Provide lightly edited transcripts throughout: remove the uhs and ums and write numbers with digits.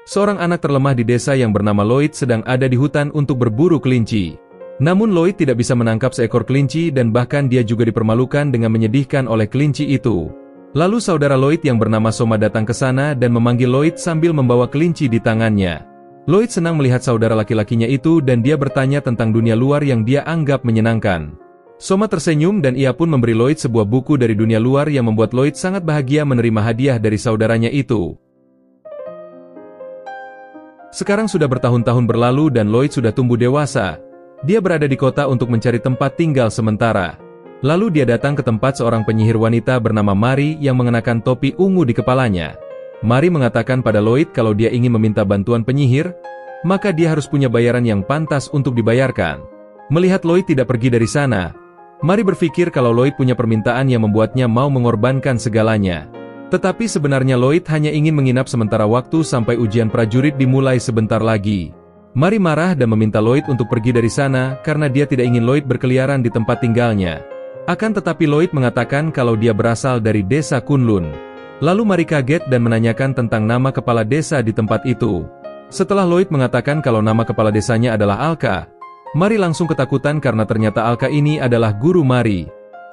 Seorang anak terlemah di desa yang bernama Lloyd sedang ada di hutan untuk berburu kelinci. Namun Lloyd tidak bisa menangkap seekor kelinci dan bahkan dia juga dipermalukan dengan menyedihkan oleh kelinci itu. Lalu saudara Lloyd yang bernama Soma datang ke sana dan memanggil Lloyd sambil membawa kelinci di tangannya. Lloyd senang melihat saudara laki-lakinya itu dan dia bertanya tentang dunia luar yang dia anggap menyenangkan. Soma tersenyum dan ia pun memberi Lloyd sebuah buku dari dunia luar yang membuat Lloyd sangat bahagia menerima hadiah dari saudaranya itu. Sekarang sudah bertahun-tahun berlalu dan Lloyd sudah tumbuh dewasa. Dia berada di kota untuk mencari tempat tinggal sementara. Lalu dia datang ke tempat seorang penyihir wanita bernama Mary yang mengenakan topi ungu di kepalanya. Mary mengatakan pada Lloyd kalau dia ingin meminta bantuan penyihir, maka dia harus punya bayaran yang pantas untuk dibayarkan. Melihat Lloyd tidak pergi dari sana, Mary berpikir kalau Lloyd punya permintaan yang membuatnya mau mengorbankan segalanya. Tetapi sebenarnya Lloyd hanya ingin menginap sementara waktu sampai ujian prajurit dimulai sebentar lagi. Mary marah dan meminta Lloyd untuk pergi dari sana karena dia tidak ingin Lloyd berkeliaran di tempat tinggalnya. Akan tetapi Lloyd mengatakan kalau dia berasal dari desa Kunlun. Lalu Mary kaget dan menanyakan tentang nama kepala desa di tempat itu. Setelah Lloyd mengatakan kalau nama kepala desanya adalah Alka, Mary langsung ketakutan karena ternyata Alka ini adalah guru Mary.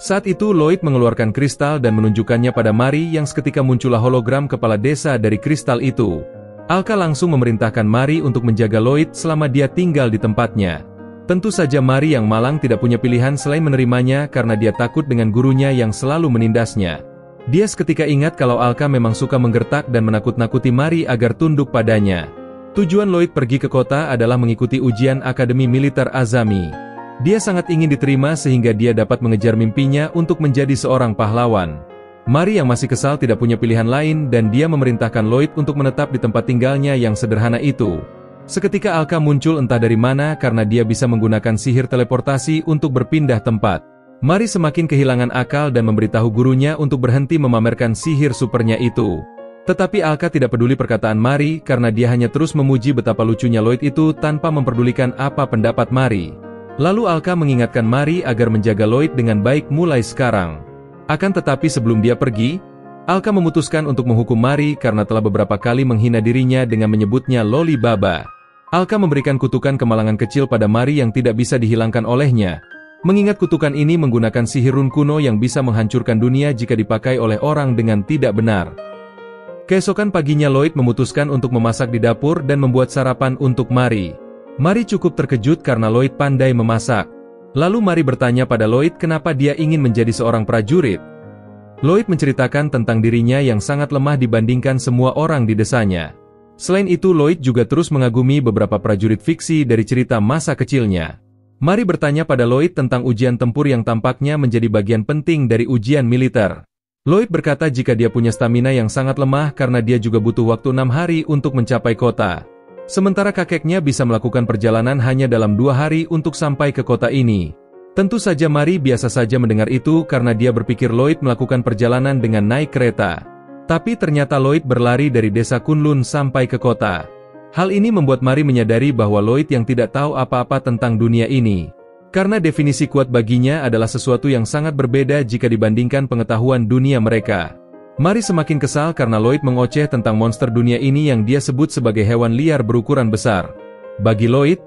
Saat itu Lloyd mengeluarkan kristal dan menunjukkannya pada Mary yang seketika muncullah hologram kepala desa dari kristal itu. Alka langsung memerintahkan Mary untuk menjaga Lloyd selama dia tinggal di tempatnya. Tentu saja Mary yang malang tidak punya pilihan selain menerimanya karena dia takut dengan gurunya yang selalu menindasnya. Dia seketika ingat kalau Alka memang suka menggertak dan menakut-nakuti Mary agar tunduk padanya. Tujuan Lloyd pergi ke kota adalah mengikuti ujian Akademi Militer Azami. Dia sangat ingin diterima sehingga dia dapat mengejar mimpinya untuk menjadi seorang pahlawan. Mary yang masih kesal tidak punya pilihan lain dan dia memerintahkan Lloyd untuk menetap di tempat tinggalnya yang sederhana itu. Seketika Alka muncul entah dari mana karena dia bisa menggunakan sihir teleportasi untuk berpindah tempat. Mary semakin kehilangan akal dan memberitahu gurunya untuk berhenti memamerkan sihir supernya itu. Tetapi Alka tidak peduli perkataan Mary karena dia hanya terus memuji betapa lucunya Lloyd itu tanpa memperdulikan apa pendapat Mary. Lalu Alka mengingatkan Mary agar menjaga Lloyd dengan baik mulai sekarang. Akan tetapi sebelum dia pergi, Alka memutuskan untuk menghukum Mary karena telah beberapa kali menghina dirinya dengan menyebutnya Loli Baba. Alka memberikan kutukan kemalangan kecil pada Mary yang tidak bisa dihilangkan olehnya. Mengingat kutukan ini menggunakan sihir run kuno yang bisa menghancurkan dunia jika dipakai oleh orang dengan tidak benar. Keesokan paginya Lloyd memutuskan untuk memasak di dapur dan membuat sarapan untuk Mary. Mary cukup terkejut karena Lloyd pandai memasak. Lalu Mary bertanya pada Lloyd kenapa dia ingin menjadi seorang prajurit. Lloyd menceritakan tentang dirinya yang sangat lemah dibandingkan semua orang di desanya. Selain itu Lloyd juga terus mengagumi beberapa prajurit fiksi dari cerita masa kecilnya. Mary bertanya pada Lloyd tentang ujian tempur yang tampaknya menjadi bagian penting dari ujian militer. Lloyd berkata jika dia punya stamina yang sangat lemah karena dia juga butuh waktu 6 hari untuk mencapai kota. Sementara kakeknya bisa melakukan perjalanan hanya dalam 2 hari untuk sampai ke kota ini. Tentu saja Mary biasa saja mendengar itu karena dia berpikir Lloyd melakukan perjalanan dengan naik kereta. Tapi ternyata Lloyd berlari dari desa Kunlun sampai ke kota. Hal ini membuat Mary menyadari bahwa Lloyd yang tidak tahu apa-apa tentang dunia ini. Karena definisi kuat baginya adalah sesuatu yang sangat berbeda jika dibandingkan pengetahuan dunia mereka. Mary semakin kesal karena Lloyd mengoceh tentang monster dunia ini yang dia sebut sebagai hewan liar berukuran besar. Bagi Lloyd,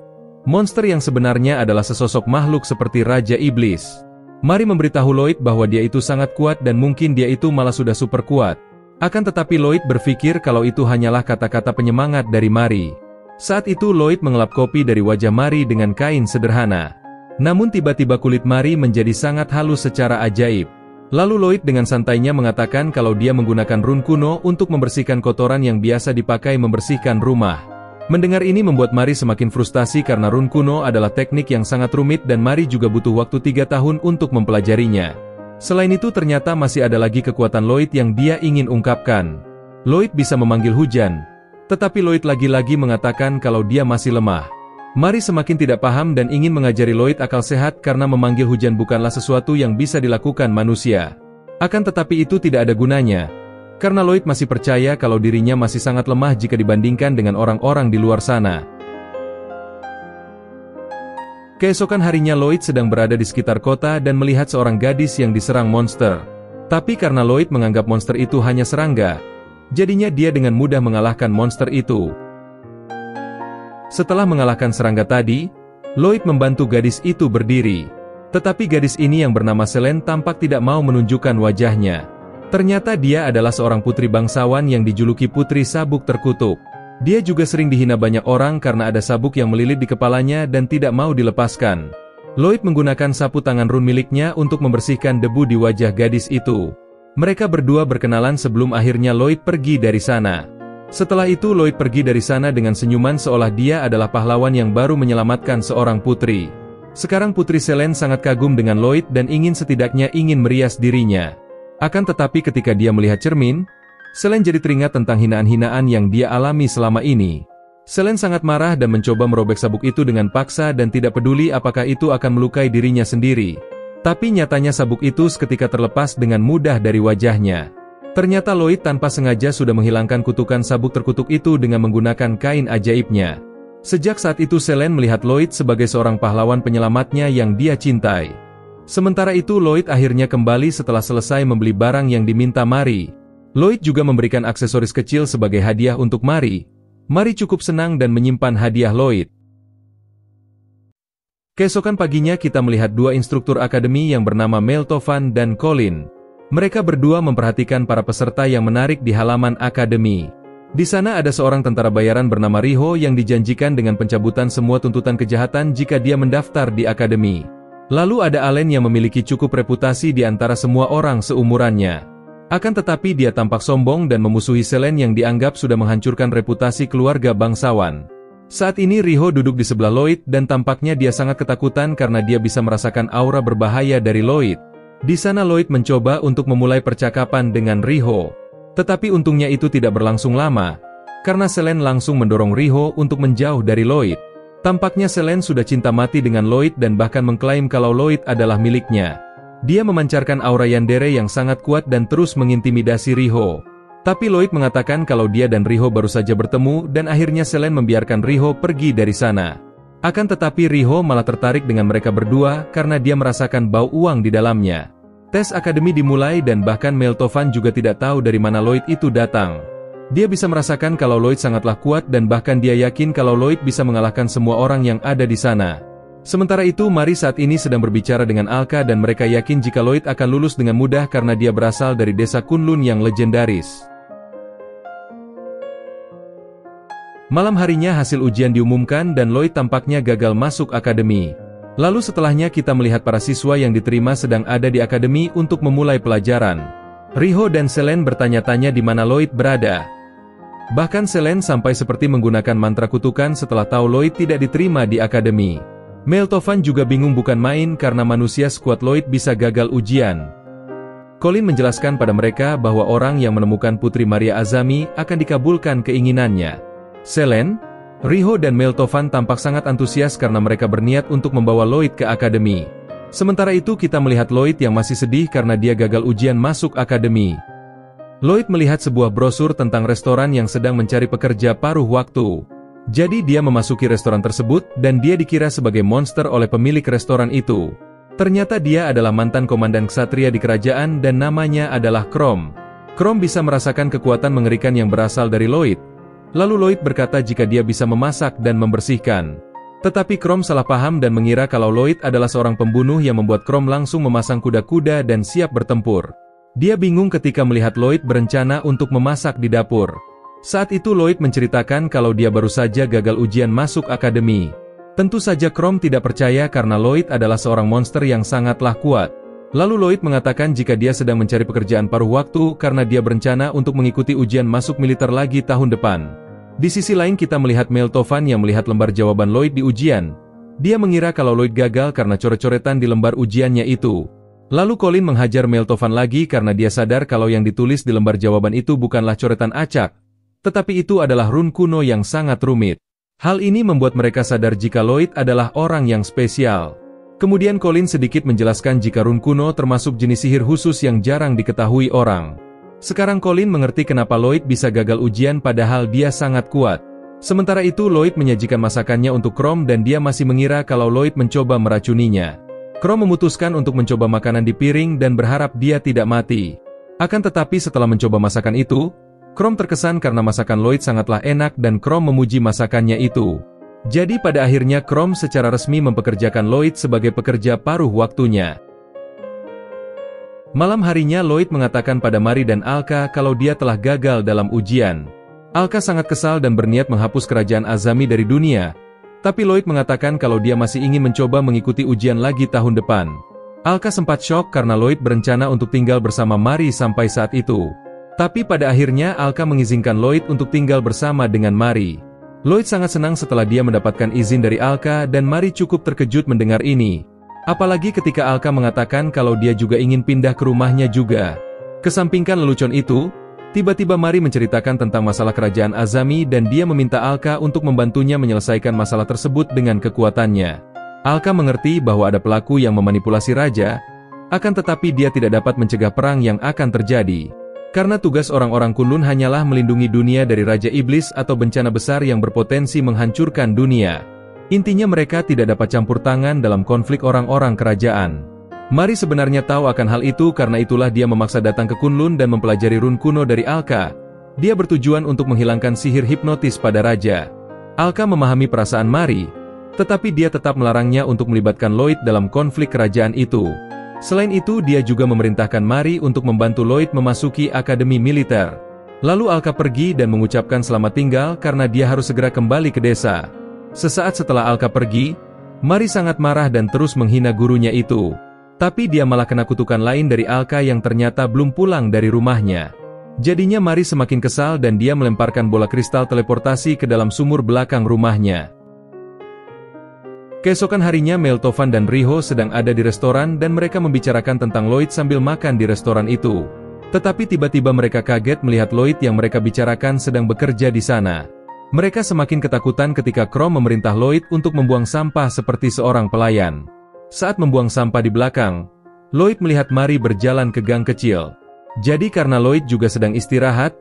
monster yang sebenarnya adalah sesosok makhluk seperti Raja Iblis. Mary memberitahu Lloyd bahwa dia itu sangat kuat dan mungkin dia itu malah sudah super kuat. Akan tetapi Lloyd berpikir kalau itu hanyalah kata-kata penyemangat dari Mary. Saat itu Lloyd mengelap kopi dari wajah Mary dengan kain sederhana. Namun tiba-tiba kulit Mary menjadi sangat halus secara ajaib. Lalu Lloyd dengan santainya mengatakan kalau dia menggunakan run kuno untuk membersihkan kotoran yang biasa dipakai membersihkan rumah. Mendengar ini membuat Mary semakin frustasi karena run kuno adalah teknik yang sangat rumit dan Mary juga butuh waktu 3 tahun untuk mempelajarinya. Selain itu ternyata masih ada lagi kekuatan Lloyd yang dia ingin ungkapkan. Lloyd bisa memanggil hujan, tetapi Lloyd lagi-lagi mengatakan kalau dia masih lemah. Mary semakin tidak paham dan ingin mengajari Lloyd akal sehat karena memanggil hujan bukanlah sesuatu yang bisa dilakukan manusia. Akan tetapi itu tidak ada gunanya, karena Lloyd masih percaya kalau dirinya masih sangat lemah jika dibandingkan dengan orang-orang di luar sana. Keesokan harinya Lloyd sedang berada di sekitar kota dan melihat seorang gadis yang diserang monster. Tapi karena Lloyd menganggap monster itu hanya serangga, jadinya dia dengan mudah mengalahkan monster itu. Setelah mengalahkan serangga tadi, Lloyd membantu gadis itu berdiri. Tetapi gadis ini yang bernama Selene tampak tidak mau menunjukkan wajahnya. Ternyata dia adalah seorang putri bangsawan yang dijuluki Putri Sabuk Terkutuk. Dia juga sering dihina banyak orang karena ada sabuk yang melilit di kepalanya dan tidak mau dilepaskan. Lloyd menggunakan sapu tangan run miliknya untuk membersihkan debu di wajah gadis itu. Mereka berdua berkenalan sebelum akhirnya Lloyd pergi dari sana. Setelah itu Lloyd pergi dari sana dengan senyuman seolah dia adalah pahlawan yang baru menyelamatkan seorang putri. Sekarang Putri Selene sangat kagum dengan Lloyd dan setidaknya ingin merias dirinya. Akan tetapi ketika dia melihat cermin, Selene jadi teringat tentang hinaan-hinaan yang dia alami selama ini. Selene sangat marah dan mencoba merobek sabuk itu dengan paksa dan tidak peduli apakah itu akan melukai dirinya sendiri. Tapi nyatanya sabuk itu seketika terlepas dengan mudah dari wajahnya. Ternyata Lloyd tanpa sengaja sudah menghilangkan kutukan sabuk terkutuk itu dengan menggunakan kain ajaibnya. Sejak saat itu Selene melihat Lloyd sebagai seorang pahlawan penyelamatnya yang dia cintai. Sementara itu Lloyd akhirnya kembali setelah selesai membeli barang yang diminta Mary. Lloyd juga memberikan aksesoris kecil sebagai hadiah untuk Mary. Mary cukup senang dan menyimpan hadiah Lloyd. Keesokan paginya kita melihat dua instruktur akademi yang bernama Meltovan dan Colin. Mereka berdua memperhatikan para peserta yang menarik di halaman akademi. Di sana ada seorang tentara bayaran bernama Riho yang dijanjikan dengan pencabutan semua tuntutan kejahatan jika dia mendaftar di akademi. Lalu ada Allen yang memiliki cukup reputasi di antara semua orang seumurannya. Akan tetapi dia tampak sombong dan memusuhi Selene yang dianggap sudah menghancurkan reputasi keluarga bangsawan. Saat ini Riho duduk di sebelah Lloyd dan tampaknya dia sangat ketakutan karena dia bisa merasakan aura berbahaya dari Lloyd. Di sana Lloyd mencoba untuk memulai percakapan dengan Riho. Tetapi untungnya itu tidak berlangsung lama, karena Selene langsung mendorong Riho untuk menjauh dari Lloyd. Tampaknya Selene sudah cinta mati dengan Lloyd dan bahkan mengklaim kalau Lloyd adalah miliknya. Dia memancarkan aura yandere yang sangat kuat dan terus mengintimidasi Riho. Tapi Lloyd mengatakan kalau dia dan Riho baru saja bertemu dan akhirnya Selene membiarkan Riho pergi dari sana. Akan tetapi Riho malah tertarik dengan mereka berdua karena dia merasakan bau uang di dalamnya. Tes akademi dimulai dan bahkan Meltovan juga tidak tahu dari mana Lloyd itu datang. Dia bisa merasakan kalau Lloyd sangatlah kuat dan bahkan dia yakin kalau Lloyd bisa mengalahkan semua orang yang ada di sana. Sementara itu Mary saat ini sedang berbicara dengan Alka dan mereka yakin jika Lloyd akan lulus dengan mudah karena dia berasal dari desa Kunlun yang legendaris. Malam harinya hasil ujian diumumkan dan Lloyd tampaknya gagal masuk akademi. Lalu setelahnya kita melihat para siswa yang diterima sedang ada di akademi untuk memulai pelajaran. Riho dan Selene bertanya-tanya di mana Lloyd berada. Bahkan Selene sampai seperti menggunakan mantra kutukan setelah tahu Lloyd tidak diterima di akademi. Meltovan juga bingung bukan main karena manusia sekuat Lloyd bisa gagal ujian. Colin menjelaskan pada mereka bahwa orang yang menemukan Putri Maria Azami akan dikabulkan keinginannya. Selene, Riho dan Meltovan tampak sangat antusias karena mereka berniat untuk membawa Lloyd ke akademi. Sementara itu kita melihat Lloyd yang masih sedih karena dia gagal ujian masuk akademi. Lloyd melihat sebuah brosur tentang restoran yang sedang mencari pekerja paruh waktu. Jadi dia memasuki restoran tersebut dan dia dikira sebagai monster oleh pemilik restoran itu. Ternyata dia adalah mantan komandan ksatria di kerajaan dan namanya adalah Crom. Crom bisa merasakan kekuatan mengerikan yang berasal dari Lloyd. Lalu Lloyd berkata jika dia bisa memasak dan membersihkan. Tetapi Crom salah paham dan mengira kalau Lloyd adalah seorang pembunuh yang membuat Crom langsung memasang kuda-kuda dan siap bertempur. Dia bingung ketika melihat Lloyd berencana untuk memasak di dapur. Saat itu Lloyd menceritakan kalau dia baru saja gagal ujian masuk akademi. Tentu saja Crom tidak percaya karena Lloyd adalah seorang monster yang sangatlah kuat. Lalu Lloyd mengatakan jika dia sedang mencari pekerjaan paruh waktu karena dia berencana untuk mengikuti ujian masuk militer lagi tahun depan. Di sisi lain kita melihat Meltovan yang melihat lembar jawaban Lloyd di ujian. Dia mengira kalau Lloyd gagal karena coret-coretan di lembar ujiannya itu. Lalu Colin menghajar Meltovan lagi karena dia sadar kalau yang ditulis di lembar jawaban itu bukanlah coretan acak, tetapi itu adalah rune kuno yang sangat rumit. Hal ini membuat mereka sadar jika Lloyd adalah orang yang spesial. Kemudian Colin sedikit menjelaskan jika rune kuno termasuk jenis sihir khusus yang jarang diketahui orang. Sekarang Colin mengerti kenapa Lloyd bisa gagal ujian padahal dia sangat kuat. Sementara itu Lloyd menyajikan masakannya untuk Crom dan dia masih mengira kalau Lloyd mencoba meracuninya. Crom memutuskan untuk mencoba makanan di piring dan berharap dia tidak mati. Akan tetapi setelah mencoba masakan itu, Crom terkesan karena masakan Lloyd sangatlah enak dan Crom memuji masakannya itu. Jadi pada akhirnya Chrome secara resmi mempekerjakan Lloyd sebagai pekerja paruh waktunya. Malam harinya Lloyd mengatakan pada Mari dan Alka kalau dia telah gagal dalam ujian. Alka sangat kesal dan berniat menghapus kerajaan Azami dari dunia, tapi Lloyd mengatakan kalau dia masih ingin mencoba mengikuti ujian lagi tahun depan. Alka sempat syok karena Lloyd berencana untuk tinggal bersama Mari sampai saat itu. Tapi pada akhirnya Alka mengizinkan Lloyd untuk tinggal bersama dengan Mari. Lloyd sangat senang setelah dia mendapatkan izin dari Alka dan Mari cukup terkejut mendengar ini. Apalagi ketika Alka mengatakan kalau dia juga ingin pindah ke rumahnya juga. Kesampingkan lelucon itu, tiba-tiba Mari menceritakan tentang masalah kerajaan Azami dan dia meminta Alka untuk membantunya menyelesaikan masalah tersebut dengan kekuatannya. Alka mengerti bahwa ada pelaku yang memanipulasi raja, akan tetapi dia tidak dapat mencegah perang yang akan terjadi. Karena tugas orang-orang Kunlun hanyalah melindungi dunia dari Raja Iblis atau bencana besar yang berpotensi menghancurkan dunia. Intinya mereka tidak dapat campur tangan dalam konflik orang-orang kerajaan. Mari sebenarnya tahu akan hal itu karena itulah dia memaksa datang ke Kunlun dan mempelajari rune kuno dari Alka. Dia bertujuan untuk menghilangkan sihir hipnotis pada Raja. Alka memahami perasaan Mari, tetapi dia tetap melarangnya untuk melibatkan Lloyd dalam konflik kerajaan itu. Selain itu dia juga memerintahkan Mari untuk membantu Lloyd memasuki akademi militer. Lalu Alka pergi dan mengucapkan selamat tinggal karena dia harus segera kembali ke desa. Sesaat setelah Alka pergi, Mari sangat marah dan terus menghina gurunya itu. Tapi dia malah kena kutukan lain dari Alka yang ternyata belum pulang dari rumahnya. Jadinya Mari semakin kesal dan dia melemparkan bola kristal teleportasi ke dalam sumur belakang rumahnya. Keesokan harinya Meltovan dan Riho sedang ada di restoran dan mereka membicarakan tentang Lloyd sambil makan di restoran itu. Tetapi tiba-tiba mereka kaget melihat Lloyd yang mereka bicarakan sedang bekerja di sana. Mereka semakin ketakutan ketika Chrome memerintah Lloyd untuk membuang sampah seperti seorang pelayan. Saat membuang sampah di belakang, Lloyd melihat Mari berjalan ke gang kecil. Jadi karena Lloyd juga sedang istirahat,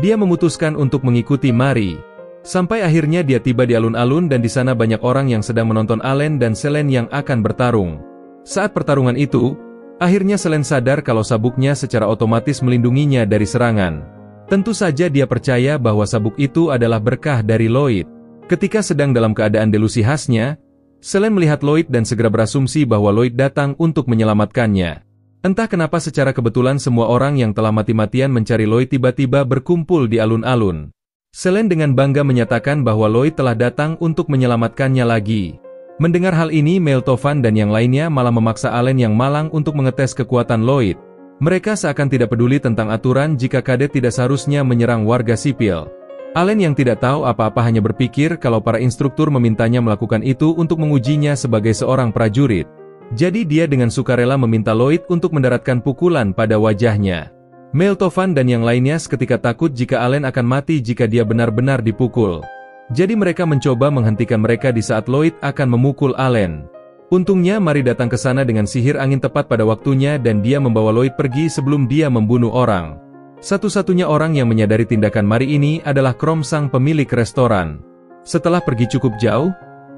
dia memutuskan untuk mengikuti Mari. Sampai akhirnya dia tiba di alun-alun dan di sana banyak orang yang sedang menonton Allen dan Selene yang akan bertarung. Saat pertarungan itu, akhirnya Selene sadar kalau sabuknya secara otomatis melindunginya dari serangan. Tentu saja dia percaya bahwa sabuk itu adalah berkah dari Lloyd. Ketika sedang dalam keadaan delusi khasnya, Selene melihat Lloyd dan segera berasumsi bahwa Lloyd datang untuk menyelamatkannya. Entah kenapa secara kebetulan semua orang yang telah mati-matian mencari Lloyd tiba-tiba berkumpul di alun-alun. Selene dengan bangga menyatakan bahwa Lloyd telah datang untuk menyelamatkannya lagi. Mendengar hal ini Meltovan dan yang lainnya malah memaksa Allen yang malang untuk mengetes kekuatan Lloyd. Mereka seakan tidak peduli tentang aturan jika Kadet tidak seharusnya menyerang warga sipil. Allen yang tidak tahu apa-apa hanya berpikir kalau para instruktur memintanya melakukan itu untuk mengujinya sebagai seorang prajurit. Jadi dia dengan sukarela meminta Lloyd untuk mendaratkan pukulan pada wajahnya. Meltovan dan yang lainnya seketika takut jika Allen akan mati jika dia benar-benar dipukul. Jadi mereka mencoba menghentikan mereka di saat Lloyd akan memukul Allen. Untungnya Mari datang ke sana dengan sihir angin tepat pada waktunya dan dia membawa Lloyd pergi sebelum dia membunuh orang. Satu-satunya orang yang menyadari tindakan Mari ini adalah Chrome sang pemilik restoran. Setelah pergi cukup jauh,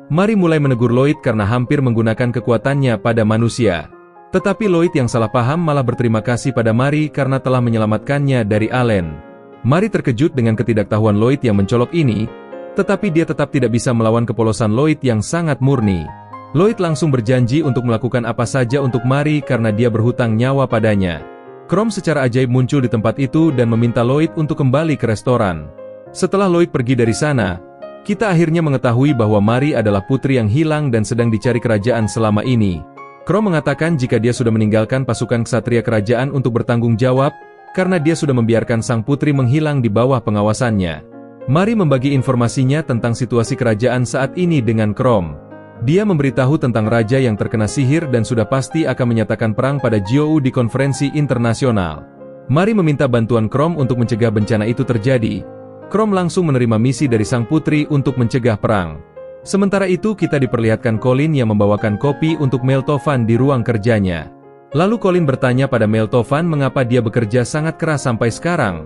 Mari mulai menegur Lloyd karena hampir menggunakan kekuatannya pada manusia. Tetapi Lloyd yang salah paham malah berterima kasih pada Mari karena telah menyelamatkannya dari Allen. Mari terkejut dengan ketidaktahuan Lloyd yang mencolok ini, tetapi dia tetap tidak bisa melawan kepolosan Lloyd yang sangat murni. Lloyd langsung berjanji untuk melakukan apa saja untuk Mari karena dia berhutang nyawa padanya. Chrome secara ajaib muncul di tempat itu dan meminta Lloyd untuk kembali ke restoran. Setelah Lloyd pergi dari sana, kita akhirnya mengetahui bahwa Mari adalah putri yang hilang dan sedang dicari kerajaan selama ini. Chrome mengatakan jika dia sudah meninggalkan pasukan ksatria kerajaan untuk bertanggung jawab, karena dia sudah membiarkan sang putri menghilang di bawah pengawasannya. Mari membagi informasinya tentang situasi kerajaan saat ini dengan Chrome. Dia memberitahu tentang raja yang terkena sihir dan sudah pasti akan menyatakan perang pada Jiou di konferensi internasional. Mari meminta bantuan Chrome untuk mencegah bencana itu terjadi. Chrome langsung menerima misi dari sang putri untuk mencegah perang. Sementara itu kita diperlihatkan Colin yang membawakan kopi untuk Meltovan di ruang kerjanya. Lalu Colin bertanya pada Meltovan mengapa dia bekerja sangat keras sampai sekarang.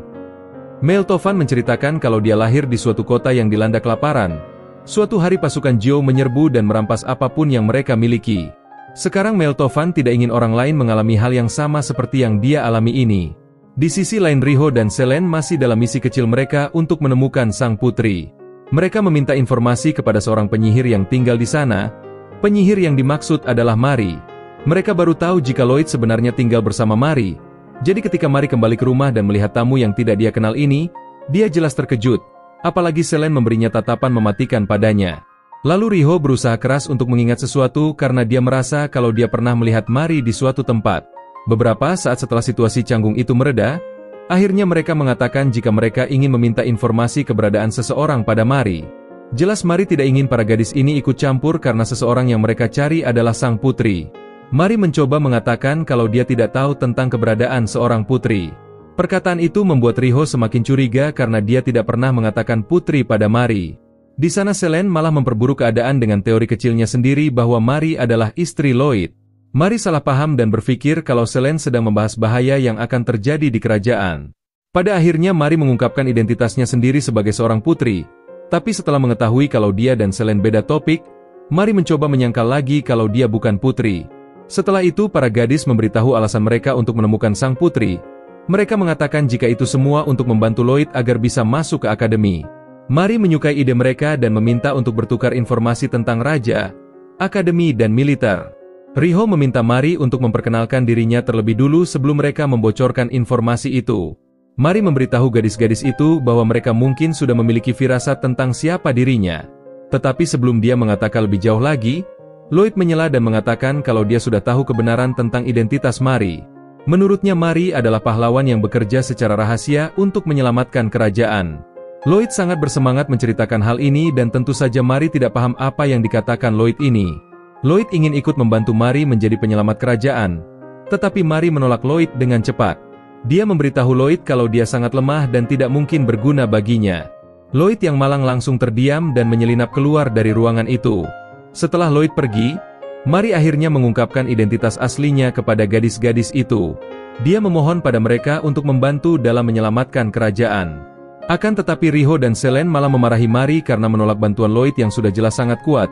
Meltovan menceritakan kalau dia lahir di suatu kota yang dilanda kelaparan. Suatu hari pasukan Jiou menyerbu dan merampas apapun yang mereka miliki. Sekarang Meltovan tidak ingin orang lain mengalami hal yang sama seperti yang dia alami ini. Di sisi lain Riho dan Selene masih dalam misi kecil mereka untuk menemukan sang putri. Mereka meminta informasi kepada seorang penyihir yang tinggal di sana. Penyihir yang dimaksud adalah Mari. Mereka baru tahu jika Lloyd sebenarnya tinggal bersama Mari. Jadi ketika Mari kembali ke rumah dan melihat tamu yang tidak dia kenal ini, dia jelas terkejut. Apalagi Selene memberinya tatapan mematikan padanya. Lalu Riho berusaha keras untuk mengingat sesuatu karena dia merasa kalau dia pernah melihat Mari di suatu tempat. Beberapa saat setelah situasi canggung itu mereda, akhirnya mereka mengatakan jika mereka ingin meminta informasi keberadaan seseorang pada Mari. Jelas Mari tidak ingin para gadis ini ikut campur karena seseorang yang mereka cari adalah sang putri. Mari mencoba mengatakan kalau dia tidak tahu tentang keberadaan seorang putri. Perkataan itu membuat Riho semakin curiga karena dia tidak pernah mengatakan putri pada Mari. Di sana Selene malah memperburuk keadaan dengan teori kecilnya sendiri bahwa Mari adalah istri Lloyd. Mari salah paham dan berpikir kalau Selene sedang membahas bahaya yang akan terjadi di kerajaan. Pada akhirnya Mari mengungkapkan identitasnya sendiri sebagai seorang putri. Tapi setelah mengetahui kalau dia dan Selene beda topik, Mari mencoba menyangkal lagi kalau dia bukan putri. Setelah itu para gadis memberitahu alasan mereka untuk menemukan sang putri. Mereka mengatakan jika itu semua untuk membantu Lloyd agar bisa masuk ke akademi. Mari menyukai ide mereka dan meminta untuk bertukar informasi tentang raja, akademi dan militer. Riho meminta Mari untuk memperkenalkan dirinya terlebih dulu sebelum mereka membocorkan informasi itu. Mari memberitahu gadis-gadis itu bahwa mereka mungkin sudah memiliki firasat tentang siapa dirinya. Tetapi sebelum dia mengatakan lebih jauh lagi, Lloyd menyela dan mengatakan kalau dia sudah tahu kebenaran tentang identitas Mari. Menurutnya Mari adalah pahlawan yang bekerja secara rahasia untuk menyelamatkan kerajaan. Lloyd sangat bersemangat menceritakan hal ini dan tentu saja Mari tidak paham apa yang dikatakan Lloyd ini. Lloyd ingin ikut membantu Mari menjadi penyelamat kerajaan, tetapi Mari menolak Lloyd dengan cepat. Dia memberitahu Lloyd kalau dia sangat lemah dan tidak mungkin berguna baginya. Lloyd yang malang langsung terdiam dan menyelinap keluar dari ruangan itu. Setelah Lloyd pergi, Mari akhirnya mengungkapkan identitas aslinya kepada gadis-gadis itu. Dia memohon pada mereka untuk membantu dalam menyelamatkan kerajaan. Akan tetapi Riho dan Selene malah memarahi Mari karena menolak bantuan Lloyd yang sudah jelas sangat kuat.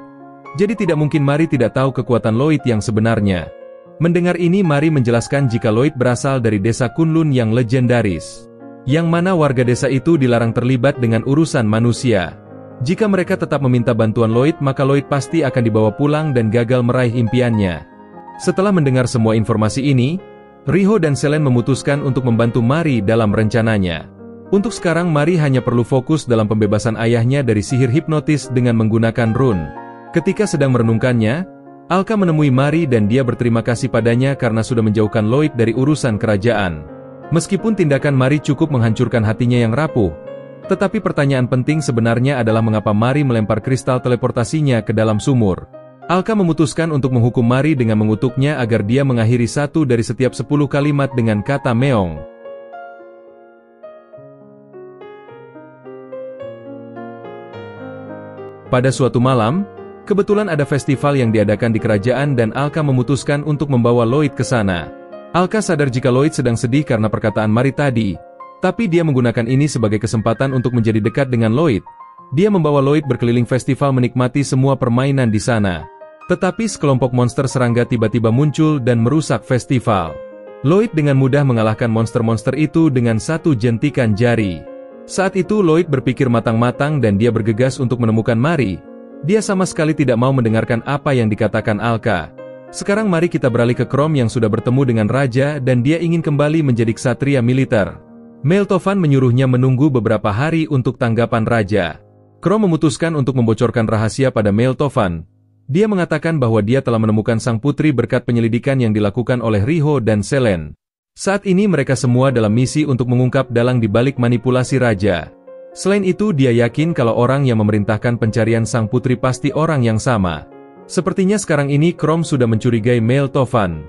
Jadi tidak mungkin Mari tidak tahu kekuatan Lloyd yang sebenarnya. Mendengar ini Mari menjelaskan jika Lloyd berasal dari desa Kunlun yang legendaris. Yang mana warga desa itu dilarang terlibat dengan urusan manusia. Jika mereka tetap meminta bantuan Lloyd maka Lloyd pasti akan dibawa pulang dan gagal meraih impiannya. Setelah mendengar semua informasi ini, Riho dan Selene memutuskan untuk membantu Mari dalam rencananya. Untuk sekarang Mari hanya perlu fokus dalam pembebasan ayahnya dari sihir hipnotis dengan menggunakan rune. Ketika sedang merenungkannya, Alka menemui Mari dan dia berterima kasih padanya karena sudah menjauhkan Lloyd dari urusan kerajaan. Meskipun tindakan Mari cukup menghancurkan hatinya yang rapuh, tetapi pertanyaan penting sebenarnya adalah mengapa Mari melempar kristal teleportasinya ke dalam sumur. Alka memutuskan untuk menghukum Mari dengan mengutuknya agar dia mengakhiri satu dari setiap 10 kalimat dengan kata meong. Pada suatu malam, kebetulan ada festival yang diadakan di kerajaan dan Alka memutuskan untuk membawa Lloyd ke sana. Alka sadar jika Lloyd sedang sedih karena perkataan Mari tadi, tapi dia menggunakan ini sebagai kesempatan untuk menjadi dekat dengan Lloyd. Dia membawa Lloyd berkeliling festival menikmati semua permainan di sana. Tetapi sekelompok monster serangga tiba-tiba muncul dan merusak festival. Lloyd dengan mudah mengalahkan monster-monster itu dengan satu jentikan jari. Saat itu Lloyd berpikir matang-matang dan dia bergegas untuk menemukan Mari. Dia sama sekali tidak mau mendengarkan apa yang dikatakan Alka. Sekarang mari kita beralih ke Crom yang sudah bertemu dengan Raja dan dia ingin kembali menjadi ksatria militer. Meltovan menyuruhnya menunggu beberapa hari untuk tanggapan Raja. Crom memutuskan untuk membocorkan rahasia pada Meltovan. Dia mengatakan bahwa dia telah menemukan sang putri berkat penyelidikan yang dilakukan oleh Riho dan Selene. Saat ini mereka semua dalam misi untuk mengungkap dalang di balik manipulasi Raja. Selain itu dia yakin kalau orang yang memerintahkan pencarian sang putri pasti orang yang sama. Sepertinya sekarang ini Crom sudah mencurigai Meltovan.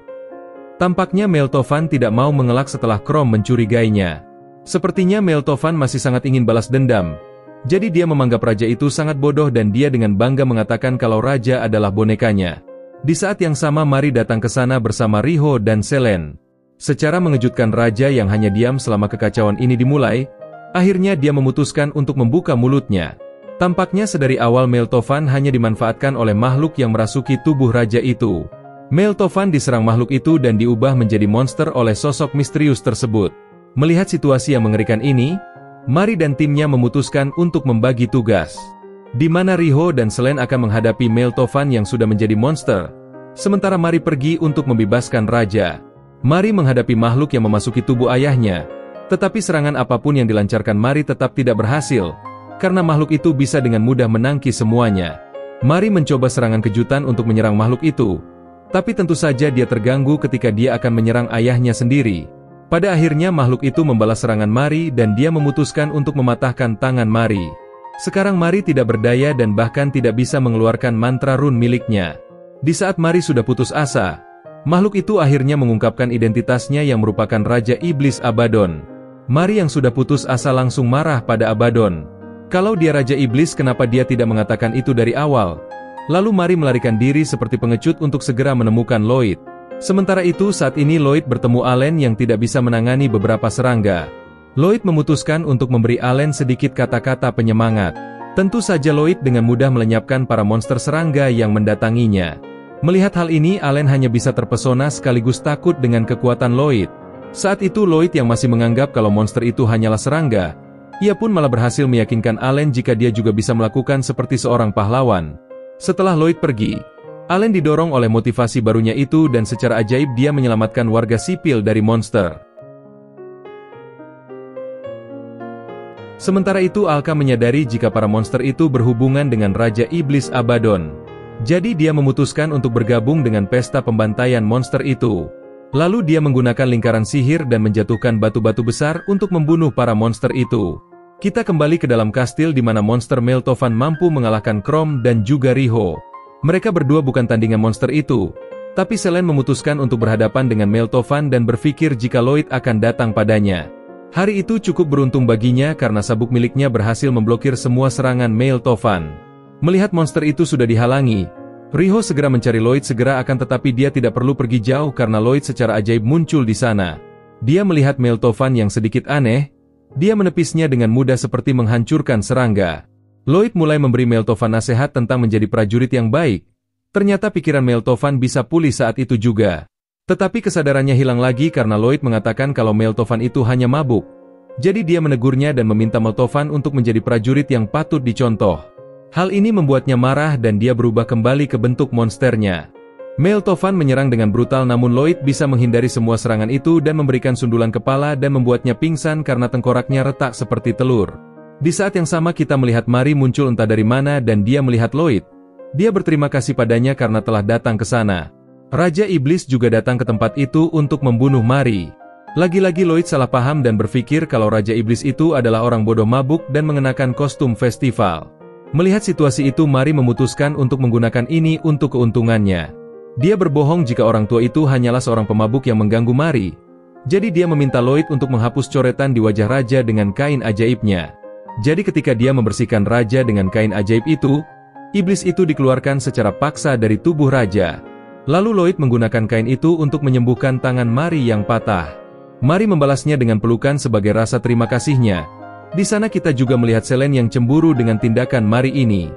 Tampaknya Meltovan tidak mau mengelak setelah Crom mencurigainya. Sepertinya Meltovan masih sangat ingin balas dendam. Jadi dia menganggap Raja itu sangat bodoh dan dia dengan bangga mengatakan kalau Raja adalah bonekanya. Di saat yang sama Mari datang ke sana bersama Riho dan Selene. Secara mengejutkan Raja yang hanya diam selama kekacauan ini dimulai, akhirnya dia memutuskan untuk membuka mulutnya. Tampaknya sedari awal Meltovan hanya dimanfaatkan oleh makhluk yang merasuki tubuh Raja itu. Meltovan diserang makhluk itu dan diubah menjadi monster oleh sosok misterius tersebut. Melihat situasi yang mengerikan ini, Mari dan timnya memutuskan untuk membagi tugas. di mana Riho dan Selene akan menghadapi Meltovan yang sudah menjadi monster. Sementara Mari pergi untuk membebaskan raja. Mari menghadapi makhluk yang memasuki tubuh ayahnya. Tetapi serangan apapun yang dilancarkan Mari tetap tidak berhasil, karena makhluk itu bisa dengan mudah menangkis semuanya. Mari mencoba serangan kejutan untuk menyerang makhluk itu. Tapi tentu saja dia terganggu ketika dia akan menyerang ayahnya sendiri. Pada akhirnya makhluk itu membalas serangan Mari dan dia memutuskan untuk mematahkan tangan Mari. Sekarang Mari tidak berdaya dan bahkan tidak bisa mengeluarkan mantra rune miliknya. Di saat Mari sudah putus asa, makhluk itu akhirnya mengungkapkan identitasnya yang merupakan Raja Iblis Abaddon. Mari yang sudah putus asa langsung marah pada Abaddon. Kalau dia Raja Iblis, kenapa dia tidak mengatakan itu dari awal? Lalu Mari melarikan diri seperti pengecut untuk segera menemukan Lloyd. Sementara itu saat ini Lloyd bertemu Allen yang tidak bisa menangani beberapa serangga. Lloyd memutuskan untuk memberi Allen sedikit kata-kata penyemangat. Tentu saja Lloyd dengan mudah melenyapkan para monster serangga yang mendatanginya. Melihat hal ini, Allen hanya bisa terpesona sekaligus takut dengan kekuatan Lloyd. Saat itu Lloyd yang masih menganggap kalau monster itu hanyalah serangga, ia pun malah berhasil meyakinkan Allen jika dia juga bisa melakukan seperti seorang pahlawan. Setelah Lloyd pergi, Allen didorong oleh motivasi barunya itu dan secara ajaib dia menyelamatkan warga sipil dari monster. Sementara itu Alka menyadari jika para monster itu berhubungan dengan Raja Iblis Abaddon. Jadi dia memutuskan untuk bergabung dengan pesta pembantaian monster itu. Lalu dia menggunakan lingkaran sihir dan menjatuhkan batu-batu besar untuk membunuh para monster itu. Kita kembali ke dalam kastil di mana monster Meltovan mampu mengalahkan Chrome dan juga Riho. Mereka berdua bukan tandingan monster itu, tapi Selene memutuskan untuk berhadapan dengan Meltovan dan berpikir jika Lloyd akan datang padanya. Hari itu cukup beruntung baginya karena sabuk miliknya berhasil memblokir semua serangan Meltovan. Melihat monster itu sudah dihalangi, Riho segera mencari Lloyd tetapi dia tidak perlu pergi jauh karena Lloyd secara ajaib muncul di sana. Dia melihat Meltovan yang sedikit aneh, dia menepisnya dengan mudah seperti menghancurkan serangga. Lloyd mulai memberi Meltovan nasihat tentang menjadi prajurit yang baik. Ternyata pikiran Meltovan bisa pulih saat itu juga. Tetapi kesadarannya hilang lagi karena Lloyd mengatakan kalau Meltovan itu hanya mabuk. Jadi dia menegurnya dan meminta Meltovan untuk menjadi prajurit yang patut dicontoh. Hal ini membuatnya marah dan dia berubah kembali ke bentuk monsternya. Meltovan menyerang dengan brutal namun Lloyd bisa menghindari semua serangan itu dan memberikan sundulan kepala dan membuatnya pingsan karena tengkoraknya retak seperti telur. Di saat yang sama kita melihat Mari muncul entah dari mana dan dia melihat Lloyd. Dia berterima kasih padanya karena telah datang ke sana. Raja Iblis juga datang ke tempat itu untuk membunuh Mari. Lagi-lagi Lloyd salah paham dan berpikir kalau Raja Iblis itu adalah orang bodoh mabuk dan mengenakan kostum festival. Melihat situasi itu Mari memutuskan untuk menggunakan ini untuk keuntungannya. Dia berbohong jika orang tua itu hanyalah seorang pemabuk yang mengganggu Mari. Jadi dia meminta Lloyd untuk menghapus coretan di wajah raja dengan kain ajaibnya. Jadi ketika dia membersihkan raja dengan kain ajaib itu, iblis itu dikeluarkan secara paksa dari tubuh raja. Lalu Lloyd menggunakan kain itu untuk menyembuhkan tangan Mari yang patah. Mari membalasnya dengan pelukan sebagai rasa terima kasihnya. Di sana kita juga melihat Selene yang cemburu dengan tindakan Mari ini.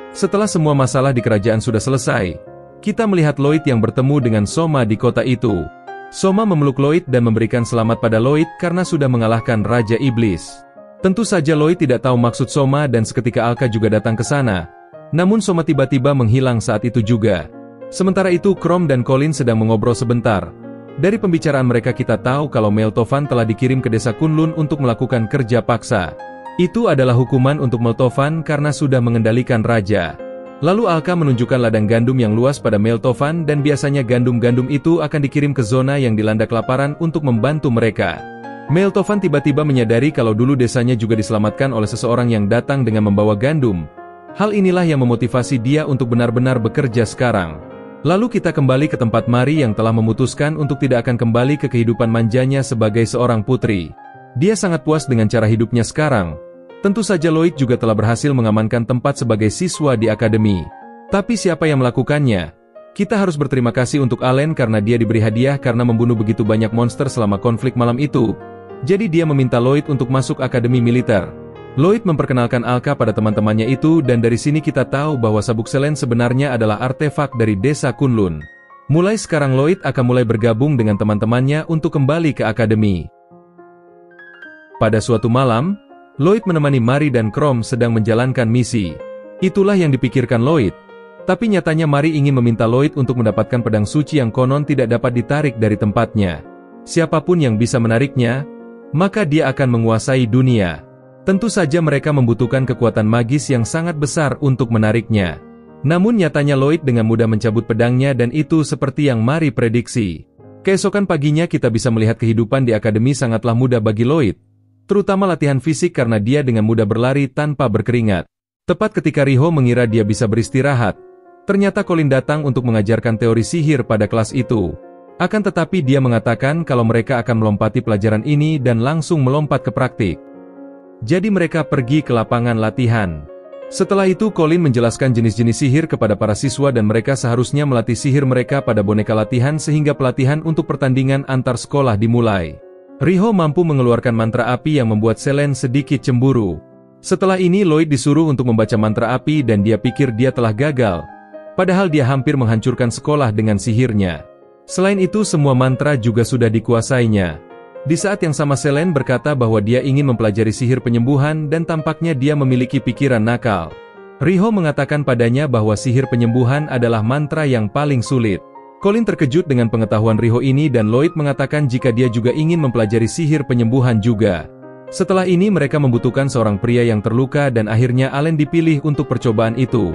Setelah semua masalah di kerajaan sudah selesai, kita melihat Lloyd yang bertemu dengan Soma di kota itu. Soma memeluk Lloyd dan memberikan selamat pada Lloyd karena sudah mengalahkan Raja Iblis. Tentu saja Lloyd tidak tahu maksud Soma dan seketika Alka juga datang ke sana. Namun Soma tiba-tiba menghilang saat itu juga. Sementara itu Chrome dan Colin sedang mengobrol sebentar. Dari pembicaraan mereka kita tahu kalau Meltovan telah dikirim ke desa Kunlun untuk melakukan kerja paksa. Itu adalah hukuman untuk Meltovan karena sudah mengendalikan raja. Lalu Alka menunjukkan ladang gandum yang luas pada Meltovan dan biasanya gandum-gandum itu akan dikirim ke zona yang dilanda kelaparan untuk membantu mereka. Meltovan tiba-tiba menyadari kalau dulu desanya juga diselamatkan oleh seseorang yang datang dengan membawa gandum. Hal inilah yang memotivasi dia untuk benar-benar bekerja sekarang. Lalu kita kembali ke tempat Mari yang telah memutuskan untuk tidak akan kembali ke kehidupan manjanya sebagai seorang putri. Dia sangat puas dengan cara hidupnya sekarang. Tentu saja Lloyd juga telah berhasil mengamankan tempat sebagai siswa di akademi. Tapi siapa yang melakukannya? Kita harus berterima kasih untuk Allen karena dia diberi hadiah karena membunuh begitu banyak monster selama konflik malam itu. Jadi dia meminta Lloyd untuk masuk akademi militer. Lloyd memperkenalkan Alka pada teman-temannya itu dan dari sini kita tahu bahwa sabuk Selene sebenarnya adalah artefak dari desa Kunlun. Mulai sekarang Lloyd akan mulai bergabung dengan teman-temannya untuk kembali ke akademi. Pada suatu malam, Lloyd menemani Mary dan Chrome sedang menjalankan misi. Itulah yang dipikirkan Lloyd. Tapi nyatanya Mary ingin meminta Lloyd untuk mendapatkan pedang suci yang konon tidak dapat ditarik dari tempatnya. Siapapun yang bisa menariknya, maka dia akan menguasai dunia. Tentu saja mereka membutuhkan kekuatan magis yang sangat besar untuk menariknya. Namun nyatanya Lloyd dengan mudah mencabut pedangnya dan itu seperti yang Mary prediksi. Keesokan paginya kita bisa melihat kehidupan di akademi sangatlah mudah bagi Lloyd. Terutama latihan fisik karena dia dengan mudah berlari tanpa berkeringat. Tepat ketika Riho mengira dia bisa beristirahat, ternyata Colin datang untuk mengajarkan teori sihir pada kelas itu. Akan tetapi dia mengatakan kalau mereka akan melompati pelajaran ini dan langsung melompat ke praktik. Jadi mereka pergi ke lapangan latihan. Setelah itu Colin menjelaskan jenis-jenis sihir kepada para siswa dan mereka seharusnya melatih sihir mereka pada boneka latihan sehingga pelatihan untuk pertandingan antar sekolah dimulai. Riho mampu mengeluarkan mantra api yang membuat Selene sedikit cemburu. Setelah ini Lloyd disuruh untuk membaca mantra api dan dia pikir dia telah gagal. Padahal dia hampir menghancurkan sekolah dengan sihirnya. Selain itu semua mantra juga sudah dikuasainya. Di saat yang sama Selene berkata bahwa dia ingin mempelajari sihir penyembuhan dan tampaknya dia memiliki pikiran nakal. Riho mengatakan padanya bahwa sihir penyembuhan adalah mantra yang paling sulit. Colin terkejut dengan pengetahuan Riho ini dan Lloyd mengatakan jika dia juga ingin mempelajari sihir penyembuhan juga. Setelah ini mereka membutuhkan seorang pria yang terluka dan akhirnya Allen dipilih untuk percobaan itu.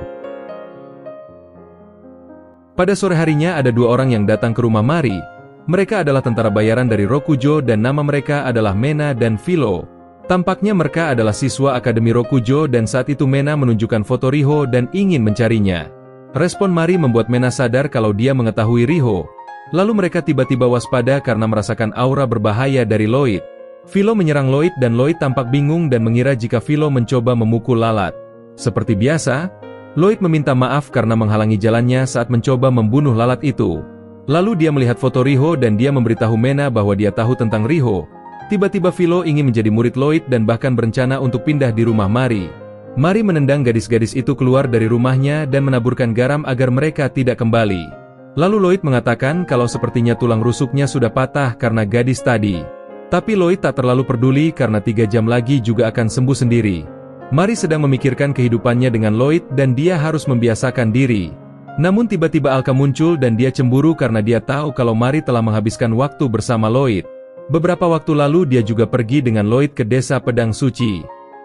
Pada sore harinya ada dua orang yang datang ke rumah Mary. Mereka adalah tentara bayaran dari Rokujo dan nama mereka adalah Mena dan Philo. Tampaknya mereka adalah siswa Akademi Rokujo dan saat itu Mena menunjukkan foto Riho dan ingin mencarinya. Respon Mary membuat Mena sadar kalau dia mengetahui Riho. Lalu mereka tiba-tiba waspada karena merasakan aura berbahaya dari Lloyd. Philo menyerang Lloyd dan Lloyd tampak bingung dan mengira jika Philo mencoba memukul lalat. Seperti biasa, Lloyd meminta maaf karena menghalangi jalannya saat mencoba membunuh lalat itu. Lalu dia melihat foto Riho dan dia memberitahu Mena bahwa dia tahu tentang Riho. Tiba-tiba Philo ingin menjadi murid Lloyd dan bahkan berencana untuk pindah di rumah Mary. Mary menendang gadis-gadis itu keluar dari rumahnya dan menaburkan garam agar mereka tidak kembali. Lalu Lloyd mengatakan kalau sepertinya tulang rusuknya sudah patah karena gadis tadi. Tapi Lloyd tak terlalu peduli karena 3 jam lagi juga akan sembuh sendiri. Mary sedang memikirkan kehidupannya dengan Lloyd dan dia harus membiasakan diri. Namun tiba-tiba Alka muncul dan dia cemburu karena dia tahu kalau Mary telah menghabiskan waktu bersama Lloyd. Beberapa waktu lalu dia juga pergi dengan Lloyd ke desa Pedang Suci.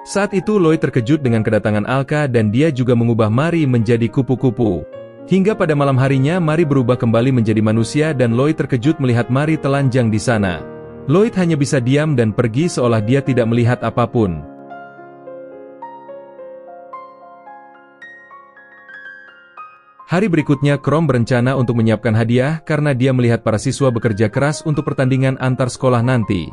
Saat itu Lloyd terkejut dengan kedatangan Alka dan dia juga mengubah Mary menjadi kupu-kupu. Hingga pada malam harinya Mary berubah kembali menjadi manusia dan Lloyd terkejut melihat Mary telanjang di sana. Lloyd hanya bisa diam dan pergi seolah dia tidak melihat apapun. Hari berikutnya Chrome berencana untuk menyiapkan hadiah karena dia melihat para siswa bekerja keras untuk pertandingan antar sekolah nanti.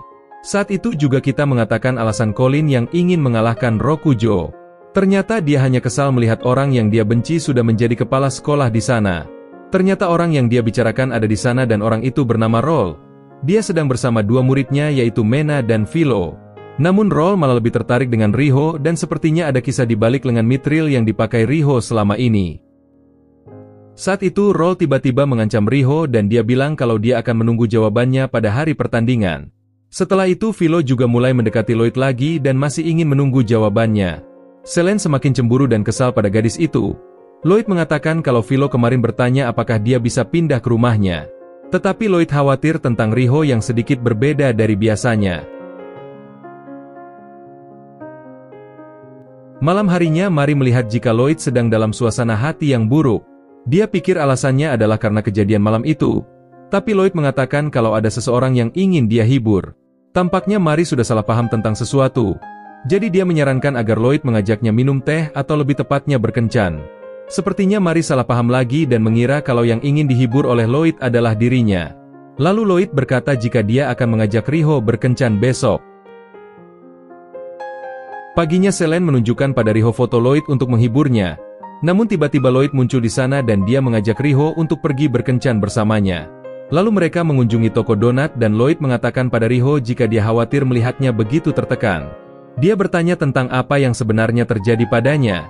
Saat itu juga kita mengatakan alasan Colin yang ingin mengalahkan Rokujo. Ternyata dia hanya kesal melihat orang yang dia benci sudah menjadi kepala sekolah di sana. Ternyata orang yang dia bicarakan ada di sana dan orang itu bernama Roll. Dia sedang bersama dua muridnya yaitu Mena dan Philo. Namun Roll malah lebih tertarik dengan Riho dan sepertinya ada kisah di balik lengan mitril yang dipakai Riho selama ini. Saat itu Roll tiba-tiba mengancam Riho dan dia bilang kalau dia akan menunggu jawabannya pada hari pertandingan. Setelah itu Philo juga mulai mendekati Lloyd lagi dan masih ingin menunggu jawabannya. Selene semakin cemburu dan kesal pada gadis itu. Lloyd mengatakan kalau Philo kemarin bertanya apakah dia bisa pindah ke rumahnya. Tetapi Lloyd khawatir tentang Riho yang sedikit berbeda dari biasanya. Malam harinya Mary melihat jika Lloyd sedang dalam suasana hati yang buruk. Dia pikir alasannya adalah karena kejadian malam itu. Tapi Lloyd mengatakan kalau ada seseorang yang ingin dia hibur. Tampaknya Mary sudah salah paham tentang sesuatu. Jadi dia menyarankan agar Lloyd mengajaknya minum teh atau lebih tepatnya berkencan. Sepertinya Mary salah paham lagi dan mengira kalau yang ingin dihibur oleh Lloyd adalah dirinya. Lalu Lloyd berkata jika dia akan mengajak Riho berkencan besok. Paginya Selene menunjukkan pada Riho foto Lloyd untuk menghiburnya. Namun tiba-tiba Lloyd muncul di sana dan dia mengajak Riho untuk pergi berkencan bersamanya. Lalu mereka mengunjungi toko donat dan Lloyd mengatakan pada Riho jika dia khawatir melihatnya begitu tertekan. Dia bertanya tentang apa yang sebenarnya terjadi padanya.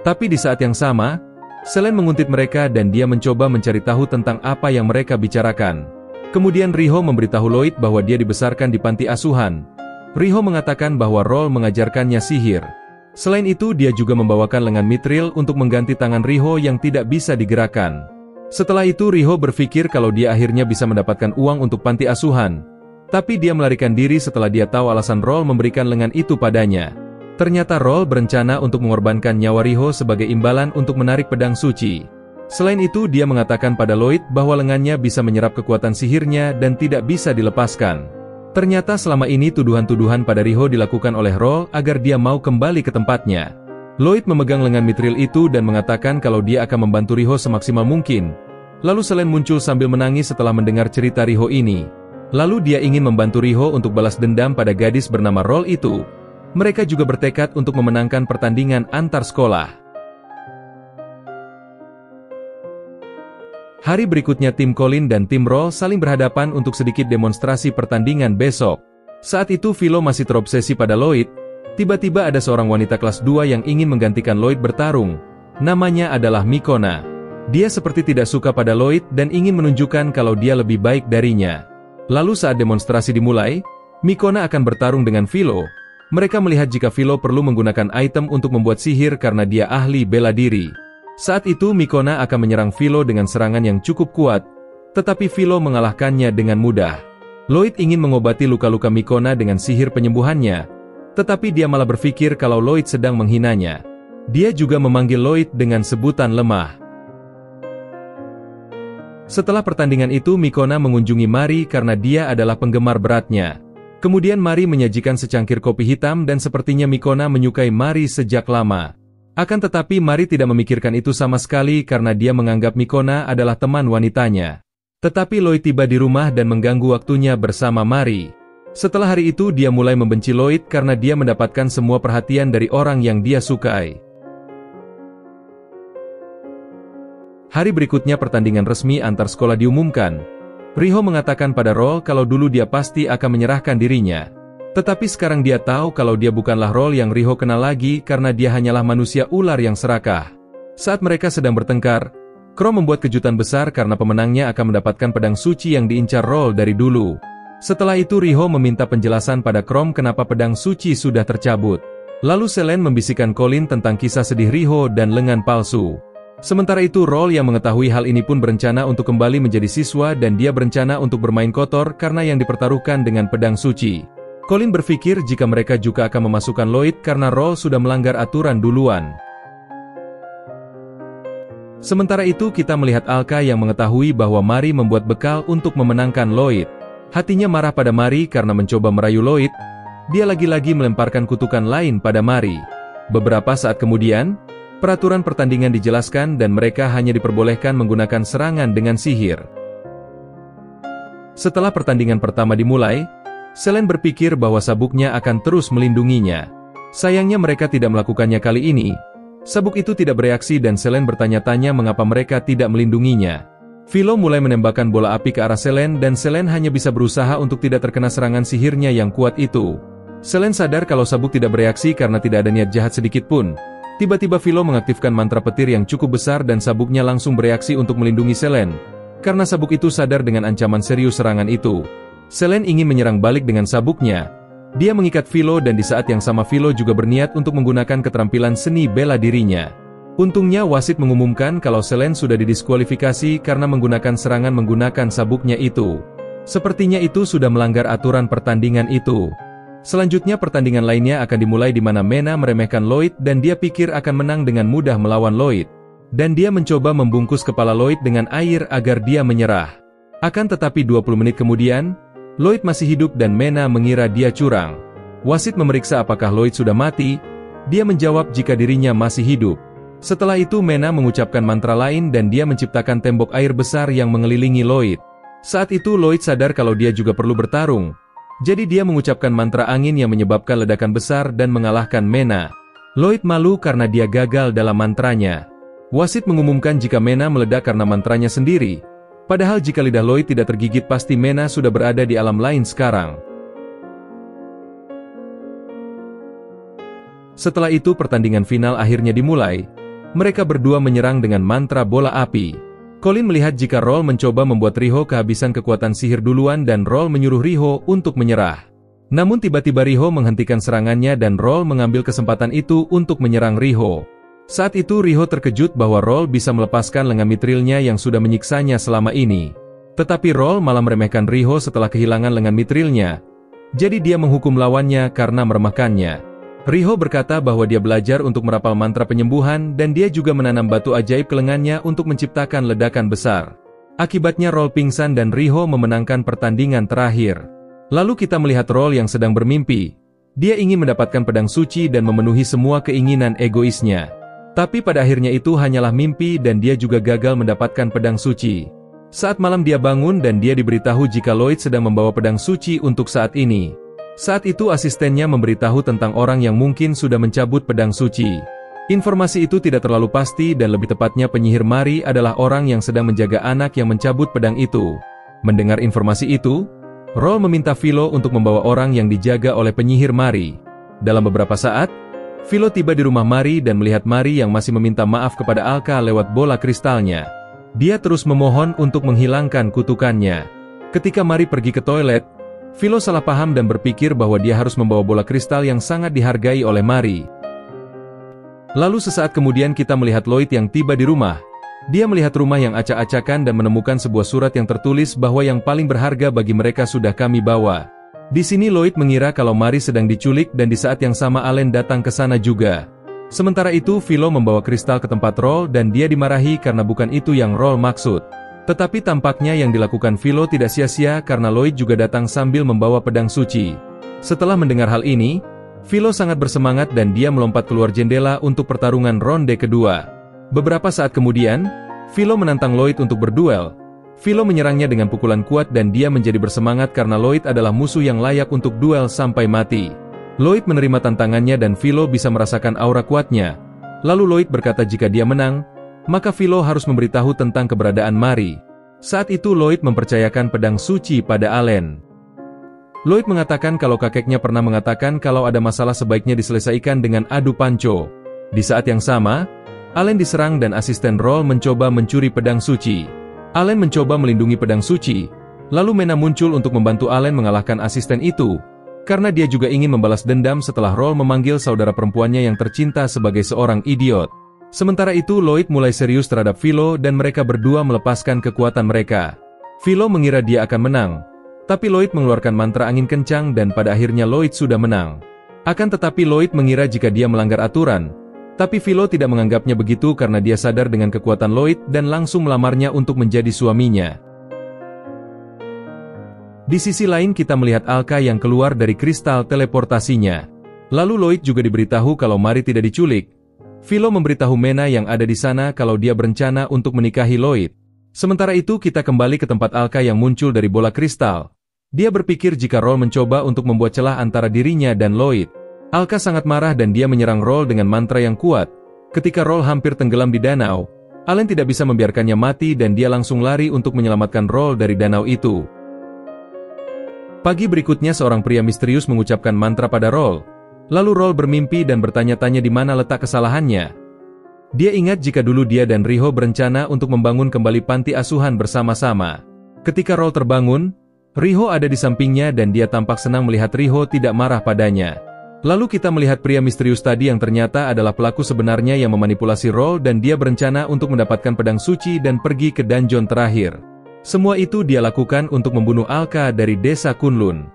Tapi di saat yang sama, Selene menguntit mereka dan dia mencoba mencari tahu tentang apa yang mereka bicarakan. Kemudian Riho memberitahu Lloyd bahwa dia dibesarkan di panti asuhan. Riho mengatakan bahwa Roll mengajarkannya sihir. Selain itu dia juga membawakan lengan mithril untuk mengganti tangan Riho yang tidak bisa digerakkan. Setelah itu Riho berpikir kalau dia akhirnya bisa mendapatkan uang untuk panti asuhan. Tapi dia melarikan diri setelah dia tahu alasan Roll memberikan lengan itu padanya. Ternyata Roll berencana untuk mengorbankan nyawa Riho sebagai imbalan untuk menarik pedang suci. Selain itu dia mengatakan pada Lloyd bahwa lengannya bisa menyerap kekuatan sihirnya dan tidak bisa dilepaskan. Ternyata selama ini tuduhan-tuduhan pada Riho dilakukan oleh Roll agar dia mau kembali ke tempatnya. Lloyd memegang lengan mithril itu dan mengatakan kalau dia akan membantu Riho semaksimal mungkin. Lalu Selene muncul sambil menangis setelah mendengar cerita Riho ini. Lalu dia ingin membantu Riho untuk balas dendam pada gadis bernama Roll itu. Mereka juga bertekad untuk memenangkan pertandingan antar sekolah. Hari berikutnya tim Colin dan tim Roll saling berhadapan untuk sedikit demonstrasi pertandingan besok. Saat itu Philo masih terobsesi pada Lloyd. Tiba-tiba ada seorang wanita kelas 2 yang ingin menggantikan Lloyd bertarung. Namanya adalah Mikona. Dia seperti tidak suka pada Lloyd dan ingin menunjukkan kalau dia lebih baik darinya. Lalu saat demonstrasi dimulai, Mikona akan bertarung dengan Philo. Mereka melihat jika Philo perlu menggunakan item untuk membuat sihir karena dia ahli bela diri. Saat itu Mikona akan menyerang Philo dengan serangan yang cukup kuat, tetapi Philo mengalahkannya dengan mudah. Lloyd ingin mengobati luka-luka Mikona dengan sihir penyembuhannya, tetapi dia malah berpikir kalau Lloyd sedang menghinanya. Dia juga memanggil Lloyd dengan sebutan lemah. Setelah pertandingan itu Mikona mengunjungi Mari karena dia adalah penggemar beratnya. Kemudian Mari menyajikan secangkir kopi hitam dan sepertinya Mikona menyukai Mari sejak lama. Akan tetapi Mari tidak memikirkan itu sama sekali karena dia menganggap Mikona adalah teman wanitanya. Tetapi Lloyd tiba di rumah dan mengganggu waktunya bersama Mari. Setelah hari itu dia mulai membenci Lloyd karena dia mendapatkan semua perhatian dari orang yang dia sukai. Hari berikutnya pertandingan resmi antar sekolah diumumkan. Riho mengatakan pada Roll kalau dulu dia pasti akan menyerahkan dirinya. Tetapi sekarang dia tahu kalau dia bukanlah Roll yang Riho kenal lagi karena dia hanyalah manusia ular yang serakah. Saat mereka sedang bertengkar, Crow membuat kejutan besar karena pemenangnya akan mendapatkan pedang suci yang diincar Roll dari dulu. Setelah itu Riho meminta penjelasan pada Crow kenapa pedang suci sudah tercabut. Lalu Selene membisikkan Colin tentang kisah sedih Riho dan lengan palsu. Sementara itu Roll yang mengetahui hal ini pun berencana untuk kembali menjadi siswa dan dia berencana untuk bermain kotor karena yang dipertaruhkan dengan pedang suci. Colin berpikir jika mereka juga akan memasukkan Lloyd karena Roll sudah melanggar aturan duluan. Sementara itu kita melihat Alka yang mengetahui bahwa Mari membuat bekal untuk memenangkan Lloyd. Hatinya marah pada Mari karena mencoba merayu Lloyd. Dia lagi-lagi melemparkan kutukan lain pada Mari. Beberapa saat kemudian, peraturan pertandingan dijelaskan dan mereka hanya diperbolehkan menggunakan serangan dengan sihir. Setelah pertandingan pertama dimulai, Selene berpikir bahwa sabuknya akan terus melindunginya. Sayangnya mereka tidak melakukannya kali ini. Sabuk itu tidak bereaksi dan Selene bertanya-tanya mengapa mereka tidak melindunginya. Philo mulai menembakkan bola api ke arah Selene dan Selene hanya bisa berusaha untuk tidak terkena serangan sihirnya yang kuat itu. Selene sadar kalau sabuk tidak bereaksi karena tidak ada niat jahat sedikit pun. Tiba-tiba Philo mengaktifkan mantra petir yang cukup besar dan sabuknya langsung bereaksi untuk melindungi Selene. Karena sabuk itu sadar dengan ancaman serius serangan itu. Selene ingin menyerang balik dengan sabuknya. Dia mengikat Philo dan di saat yang sama Philo juga berniat untuk menggunakan keterampilan seni bela dirinya. Untungnya wasit mengumumkan kalau Selene sudah didiskualifikasi karena menggunakan serangan menggunakan sabuknya itu. Sepertinya itu sudah melanggar aturan pertandingan itu. Selanjutnya pertandingan lainnya akan dimulai di mana Mena meremehkan Lloyd dan dia pikir akan menang dengan mudah melawan Lloyd. Dan dia mencoba membungkus kepala Lloyd dengan air agar dia menyerah. Akan tetapi 20 menit kemudian, Lloyd masih hidup dan Mena mengira dia curang. Wasit memeriksa apakah Lloyd sudah mati. Dia menjawab jika dirinya masih hidup. Setelah itu Mena mengucapkan mantra lain dan dia menciptakan tembok air besar yang mengelilingi Lloyd. Saat itu Lloyd sadar kalau dia juga perlu bertarung. Jadi dia mengucapkan mantra angin yang menyebabkan ledakan besar dan mengalahkan Mena. Lloyd malu karena dia gagal dalam mantranya. Wasit mengumumkan jika Mena meledak karena mantranya sendiri. Padahal jika lidah Lloyd tidak tergigit pasti Mena sudah berada di alam lain sekarang. Setelah itu pertandingan final akhirnya dimulai. Mereka berdua menyerang dengan mantra bola api. Colin melihat jika Roll mencoba membuat Riho kehabisan kekuatan sihir duluan dan Roll menyuruh Riho untuk menyerah. Namun tiba-tiba Riho menghentikan serangannya dan Roll mengambil kesempatan itu untuk menyerang Riho. Saat itu Riho terkejut bahwa Roll bisa melepaskan lengan mitrilnya yang sudah menyiksanya selama ini. Tetapi Roll malah meremehkan Riho setelah kehilangan lengan mitrilnya. Jadi dia menghukum lawannya karena meremehkannya. Riho berkata bahwa dia belajar untuk merapal mantra penyembuhan dan dia juga menanam batu ajaib ke lengannya untuk menciptakan ledakan besar. Akibatnya Roll pingsan dan Riho memenangkan pertandingan terakhir. Lalu kita melihat Roll yang sedang bermimpi. Dia ingin mendapatkan pedang suci dan memenuhi semua keinginan egoisnya. Tapi pada akhirnya itu hanyalah mimpi dan dia juga gagal mendapatkan pedang suci. Saat malam dia bangun dan dia diberitahu jika Lloyd sedang membawa pedang suci untuk saat ini. Saat itu asistennya memberitahu tentang orang yang mungkin sudah mencabut pedang suci. Informasi itu tidak terlalu pasti dan lebih tepatnya penyihir Mari adalah orang yang sedang menjaga anak yang mencabut pedang itu. Mendengar informasi itu, Roll meminta Philo untuk membawa orang yang dijaga oleh penyihir Mari. Dalam beberapa saat, Philo tiba di rumah Mari dan melihat Mari yang masih meminta maaf kepada Alka lewat bola kristalnya. Dia terus memohon untuk menghilangkan kutukannya. Ketika Mari pergi ke toilet, Philo salah paham dan berpikir bahwa dia harus membawa bola kristal yang sangat dihargai oleh Mari. Lalu sesaat kemudian kita melihat Lloyd yang tiba di rumah. Dia melihat rumah yang acak-acakan dan menemukan sebuah surat yang tertulis bahwa yang paling berharga bagi mereka sudah kami bawa. Di sini Lloyd mengira kalau Mari sedang diculik dan di saat yang sama Allen datang ke sana juga. Sementara itu Philo membawa kristal ke tempat Roll dan dia dimarahi karena bukan itu yang Roll maksud. Tetapi tampaknya yang dilakukan Philo tidak sia-sia karena Lloyd juga datang sambil membawa pedang suci. Setelah mendengar hal ini, Philo sangat bersemangat dan dia melompat keluar jendela untuk pertarungan ronde kedua. Beberapa saat kemudian, Philo menantang Lloyd untuk berduel. Philo menyerangnya dengan pukulan kuat dan dia menjadi bersemangat karena Lloyd adalah musuh yang layak untuk duel sampai mati. Lloyd menerima tantangannya dan Philo bisa merasakan aura kuatnya. Lalu Lloyd berkata jika dia menang, maka Philo harus memberitahu tentang keberadaan Mari. Saat itu Lloyd mempercayakan pedang suci pada Allen. Lloyd mengatakan kalau kakeknya pernah mengatakan kalau ada masalah sebaiknya diselesaikan dengan adu panco. Di saat yang sama, Allen diserang dan asisten Roll mencoba mencuri pedang suci. Allen mencoba melindungi pedang suci, lalu Mena muncul untuk membantu Allen mengalahkan asisten itu, karena dia juga ingin membalas dendam setelah Roll memanggil saudara perempuannya yang tercinta sebagai seorang idiot. Sementara itu Lloyd mulai serius terhadap Philo dan mereka berdua melepaskan kekuatan mereka. Philo mengira dia akan menang, tapi Lloyd mengeluarkan mantra angin kencang dan pada akhirnya Lloyd sudah menang. Akan tetapi Lloyd mengira jika dia melanggar aturan, tapi Philo tidak menganggapnya begitu karena dia sadar dengan kekuatan Lloyd dan langsung melamarnya untuk menjadi suaminya. Di sisi lain kita melihat Alka yang keluar dari kristal teleportasinya. Lalu Lloyd juga diberitahu kalau Mari tidak diculik. Philo memberitahu Mena yang ada di sana kalau dia berencana untuk menikahi Lloyd. Sementara itu kita kembali ke tempat Alka yang muncul dari bola kristal. Dia berpikir jika Roll mencoba untuk membuat celah antara dirinya dan Lloyd. Alka sangat marah dan dia menyerang Roll dengan mantra yang kuat. Ketika Roll hampir tenggelam di danau, Allen tidak bisa membiarkannya mati dan dia langsung lari untuk menyelamatkan Roll dari danau itu. Pagi berikutnya seorang pria misterius mengucapkan mantra pada Roll. Lalu Roll bermimpi dan bertanya-tanya di mana letak kesalahannya. Dia ingat jika dulu dia dan Riho berencana untuk membangun kembali panti asuhan bersama-sama. Ketika Roll terbangun, Riho ada di sampingnya dan dia tampak senang melihat Riho tidak marah padanya. Lalu kita melihat pria misterius tadi yang ternyata adalah pelaku sebenarnya yang memanipulasi Roll dan dia berencana untuk mendapatkan pedang suci dan pergi ke dungeon terakhir. Semua itu dia lakukan untuk membunuh Alka dari desa Kunlun.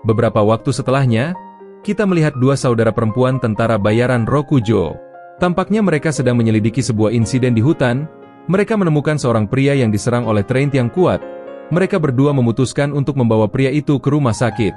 Beberapa waktu setelahnya, kita melihat dua saudara perempuan tentara bayaran Rokujo. Tampaknya mereka sedang menyelidiki sebuah insiden di hutan. Mereka menemukan seorang pria yang diserang oleh tren yang kuat. Mereka berdua memutuskan untuk membawa pria itu ke rumah sakit.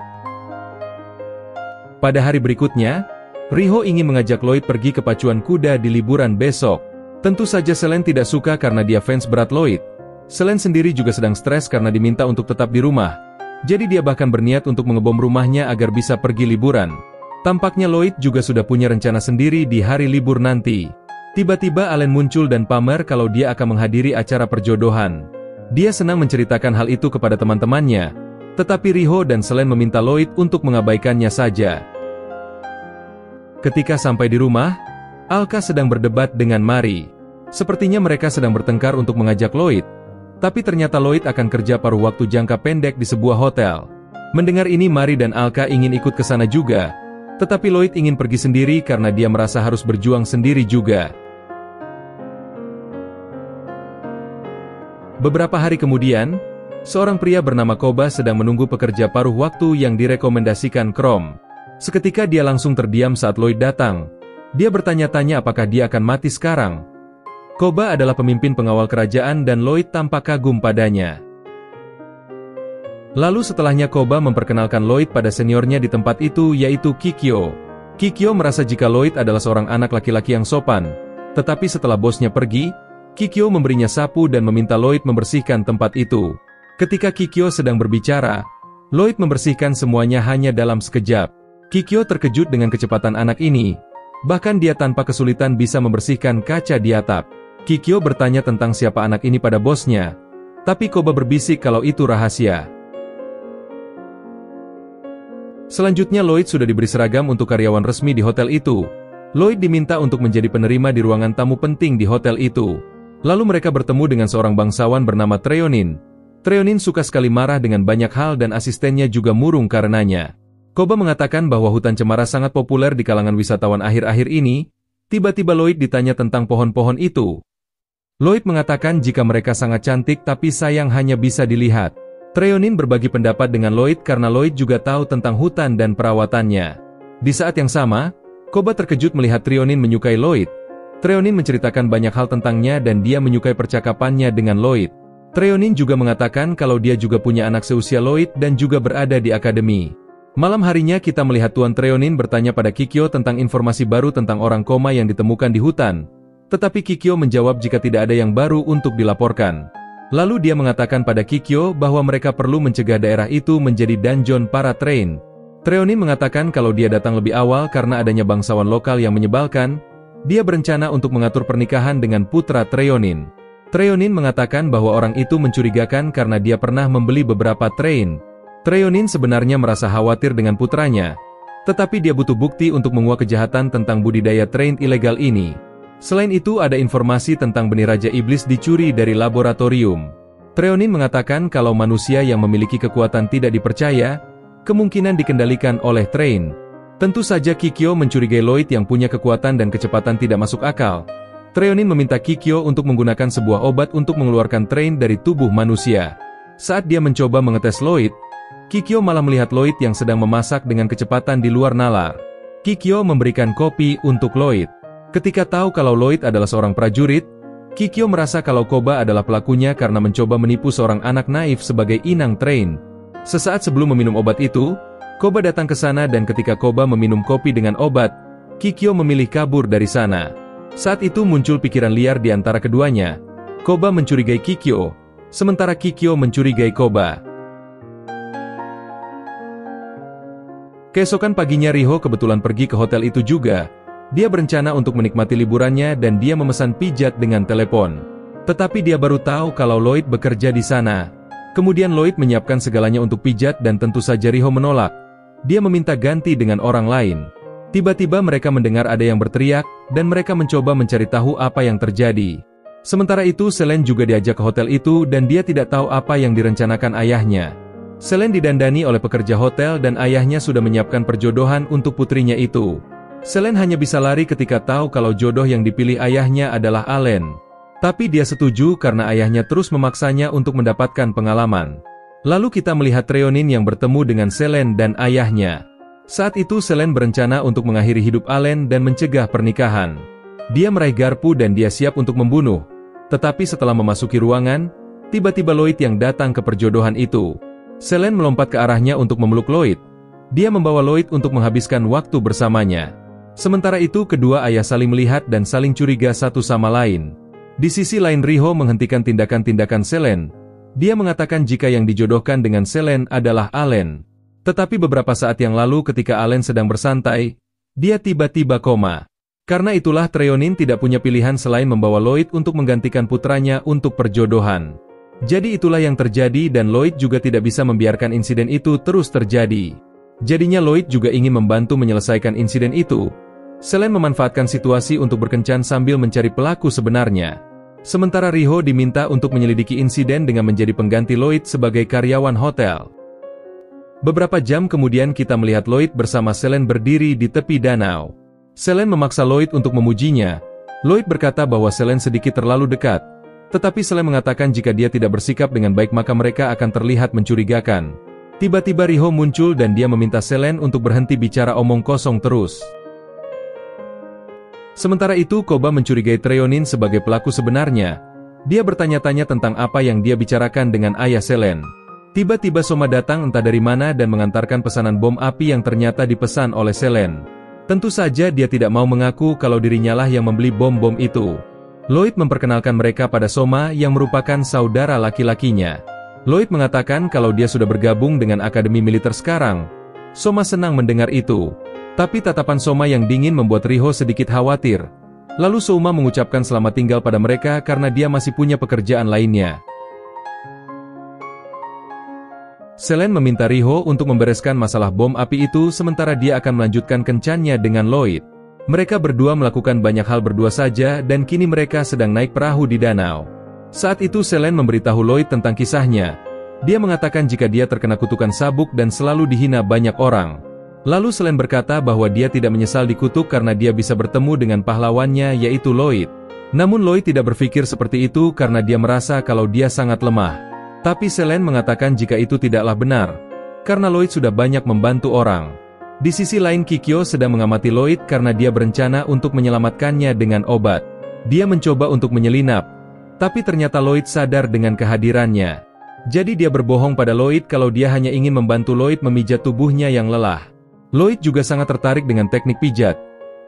Pada hari berikutnya, Riho ingin mengajak Lloyd pergi ke pacuan kuda di liburan besok. Tentu saja Selene tidak suka karena dia fans berat Lloyd. Selene sendiri juga sedang stres karena diminta untuk tetap di rumah. Jadi dia bahkan berniat untuk mengebom rumahnya agar bisa pergi liburan. Tampaknya Lloyd juga sudah punya rencana sendiri di hari libur nanti. Tiba-tiba Allen muncul dan pamer kalau dia akan menghadiri acara perjodohan. Dia senang menceritakan hal itu kepada teman-temannya, tetapi Riho dan Selene meminta Lloyd untuk mengabaikannya saja. Ketika sampai di rumah, Alka sedang berdebat dengan Mari. Sepertinya mereka sedang bertengkar untuk mengajak Lloyd. Tapi ternyata Lloyd akan kerja paruh waktu jangka pendek di sebuah hotel. Mendengar ini Mary dan Alka ingin ikut ke sana juga. Tetapi Lloyd ingin pergi sendiri karena dia merasa harus berjuang sendiri juga. Beberapa hari kemudian, seorang pria bernama Koba sedang menunggu pekerja paruh waktu yang direkomendasikan Chrome. Seketika dia langsung terdiam saat Lloyd datang. Dia bertanya-tanya apakah dia akan mati sekarang. Koba adalah pemimpin pengawal kerajaan dan Lloyd tampak kagum padanya. Lalu setelahnya Koba memperkenalkan Lloyd pada seniornya di tempat itu yaitu Kikyo. Kikyo merasa jika Lloyd adalah seorang anak laki-laki yang sopan. Tetapi setelah bosnya pergi, Kikyo memberinya sapu dan meminta Lloyd membersihkan tempat itu. Ketika Kikyo sedang berbicara, Lloyd membersihkan semuanya hanya dalam sekejap. Kikyo terkejut dengan kecepatan anak ini. Bahkan dia tanpa kesulitan bisa membersihkan kaca di atap. Kikyo bertanya tentang siapa anak ini pada bosnya. Tapi Koba berbisik kalau itu rahasia. Selanjutnya Lloyd sudah diberi seragam untuk karyawan resmi di hotel itu. Lloyd diminta untuk menjadi penerima di ruangan tamu penting di hotel itu. Lalu mereka bertemu dengan seorang bangsawan bernama Treonin. Treonin suka sekali marah dengan banyak hal dan asistennya juga murung karenanya. Koba mengatakan bahwa hutan cemara sangat populer di kalangan wisatawan akhir-akhir ini. Tiba-tiba Lloyd ditanya tentang pohon-pohon itu. Lloyd mengatakan jika mereka sangat cantik tapi sayang hanya bisa dilihat. Treonin berbagi pendapat dengan Lloyd karena Lloyd juga tahu tentang hutan dan perawatannya. Di saat yang sama, Koba terkejut melihat Treonin menyukai Lloyd. Treonin menceritakan banyak hal tentangnya dan dia menyukai percakapannya dengan Lloyd. Treonin juga mengatakan kalau dia juga punya anak seusia Lloyd dan juga berada di akademi. Malam harinya kita melihat Tuan Treonin bertanya pada Kikyo tentang informasi baru tentang orang koma yang ditemukan di hutan. Tetapi Kikyo menjawab jika tidak ada yang baru untuk dilaporkan. Lalu dia mengatakan pada Kikyo bahwa mereka perlu mencegah daerah itu menjadi dungeon para train. Treonin mengatakan kalau dia datang lebih awal karena adanya bangsawan lokal yang menyebalkan. Dia berencana untuk mengatur pernikahan dengan putra Treonin. Treonin mengatakan bahwa orang itu mencurigakan karena dia pernah membeli beberapa train. Treonin sebenarnya merasa khawatir dengan putranya. Tetapi dia butuh bukti untuk menguak kejahatan tentang budidaya train ilegal ini. Selain itu ada informasi tentang benih Raja Iblis dicuri dari laboratorium. Treonin mengatakan kalau manusia yang memiliki kekuatan tidak dipercaya, kemungkinan dikendalikan oleh train. Tentu saja Kikyo mencurigai Lloyd yang punya kekuatan dan kecepatan tidak masuk akal. Treonin meminta Kikyo untuk menggunakan sebuah obat untuk mengeluarkan train dari tubuh manusia. Saat dia mencoba mengetes Lloyd, Kikyo malah melihat Lloyd yang sedang memasak dengan kecepatan di luar nalar. Kikyo memberikan kopi untuk Lloyd. Ketika tahu kalau Lloyd adalah seorang prajurit, Kikyo merasa kalau Koba adalah pelakunya karena mencoba menipu seorang anak naif sebagai inang train. Sesaat sebelum meminum obat itu, Koba datang ke sana dan ketika Koba meminum kopi dengan obat, Kikyo memilih kabur dari sana. Saat itu muncul pikiran liar di antara keduanya. Koba mencurigai Kikyo, sementara Kikyo mencurigai Koba. Keesokan paginya Riho kebetulan pergi ke hotel itu juga. Dia berencana untuk menikmati liburannya dan dia memesan pijat dengan telepon. Tetapi dia baru tahu kalau Lloyd bekerja di sana. Kemudian Lloyd menyiapkan segalanya untuk pijat dan tentu saja Riho menolak. Dia meminta ganti dengan orang lain. Tiba-tiba mereka mendengar ada yang berteriak, dan mereka mencoba mencari tahu apa yang terjadi. Sementara itu Selene juga diajak ke hotel itu dan dia tidak tahu apa yang direncanakan ayahnya. Selene didandani oleh pekerja hotel dan ayahnya sudah menyiapkan perjodohan untuk putrinya itu. Selene hanya bisa lari ketika tahu kalau jodoh yang dipilih ayahnya adalah Allen. Tapi dia setuju karena ayahnya terus memaksanya untuk mendapatkan pengalaman. Lalu kita melihat Treonin yang bertemu dengan Selene dan ayahnya. Saat itu Selene berencana untuk mengakhiri hidup Allen dan mencegah pernikahan. Dia meraih garpu dan dia siap untuk membunuh. Tetapi setelah memasuki ruangan, tiba-tiba Lloyd yang datang ke perjodohan itu. Selene melompat ke arahnya untuk memeluk Lloyd. Dia membawa Lloyd untuk menghabiskan waktu bersamanya. Sementara itu kedua ayah saling melihat dan saling curiga satu sama lain. Di sisi lain Riho menghentikan tindakan-tindakan Selene. Dia mengatakan jika yang dijodohkan dengan Selene adalah Allen. Tetapi beberapa saat yang lalu ketika Allen sedang bersantai, dia tiba-tiba koma. Karena itulah Treonin tidak punya pilihan selain membawa Lloyd untuk menggantikan putranya untuk perjodohan. Jadi itulah yang terjadi dan Lloyd juga tidak bisa membiarkan insiden itu terus terjadi. Jadinya Lloyd juga ingin membantu menyelesaikan insiden itu. Selene memanfaatkan situasi untuk berkencan sambil mencari pelaku sebenarnya. Sementara Riho diminta untuk menyelidiki insiden dengan menjadi pengganti Lloyd sebagai karyawan hotel. Beberapa jam kemudian kita melihat Lloyd bersama Selene berdiri di tepi danau. Selene memaksa Lloyd untuk memujinya. Lloyd berkata bahwa Selene sedikit terlalu dekat. Tetapi Selene mengatakan jika dia tidak bersikap dengan baik maka mereka akan terlihat mencurigakan. Tiba-tiba Riho muncul dan dia meminta Selene untuk berhenti bicara omong kosong terus. Sementara itu Koba mencurigai Treonin sebagai pelaku sebenarnya. Dia bertanya-tanya tentang apa yang dia bicarakan dengan ayah Selene. Tiba-tiba Soma datang entah dari mana dan mengantarkan pesanan bom api yang ternyata dipesan oleh Selene. Tentu saja dia tidak mau mengaku kalau dirinya lah yang membeli bom-bom itu. Lloyd memperkenalkan mereka pada Soma yang merupakan saudara laki-lakinya. Lloyd mengatakan kalau dia sudah bergabung dengan akademi militer sekarang. Soma senang mendengar itu. Tapi tatapan Soma yang dingin membuat Riho sedikit khawatir. Lalu Soma mengucapkan selamat tinggal pada mereka karena dia masih punya pekerjaan lainnya. Selene meminta Riho untuk membereskan masalah bom api itu sementara dia akan melanjutkan kencannya dengan Lloyd. Mereka berdua melakukan banyak hal berdua saja dan kini mereka sedang naik perahu di danau. Saat itu Selene memberitahu Lloyd tentang kisahnya. Dia mengatakan jika dia terkena kutukan sabuk dan selalu dihina banyak orang. Lalu Selene berkata bahwa dia tidak menyesal dikutuk karena dia bisa bertemu dengan pahlawannya yaitu Lloyd. Namun Lloyd tidak berpikir seperti itu karena dia merasa kalau dia sangat lemah. Tapi Selene mengatakan jika itu tidaklah benar, karena Lloyd sudah banyak membantu orang. Di sisi lain Kikyo sedang mengamati Lloyd karena dia berencana untuk menyelamatkannya dengan obat. Dia mencoba untuk menyelinap, tapi ternyata Lloyd sadar dengan kehadirannya. Jadi dia berbohong pada Lloyd kalau dia hanya ingin membantu Lloyd memijat tubuhnya yang lelah. Lloyd juga sangat tertarik dengan teknik pijat.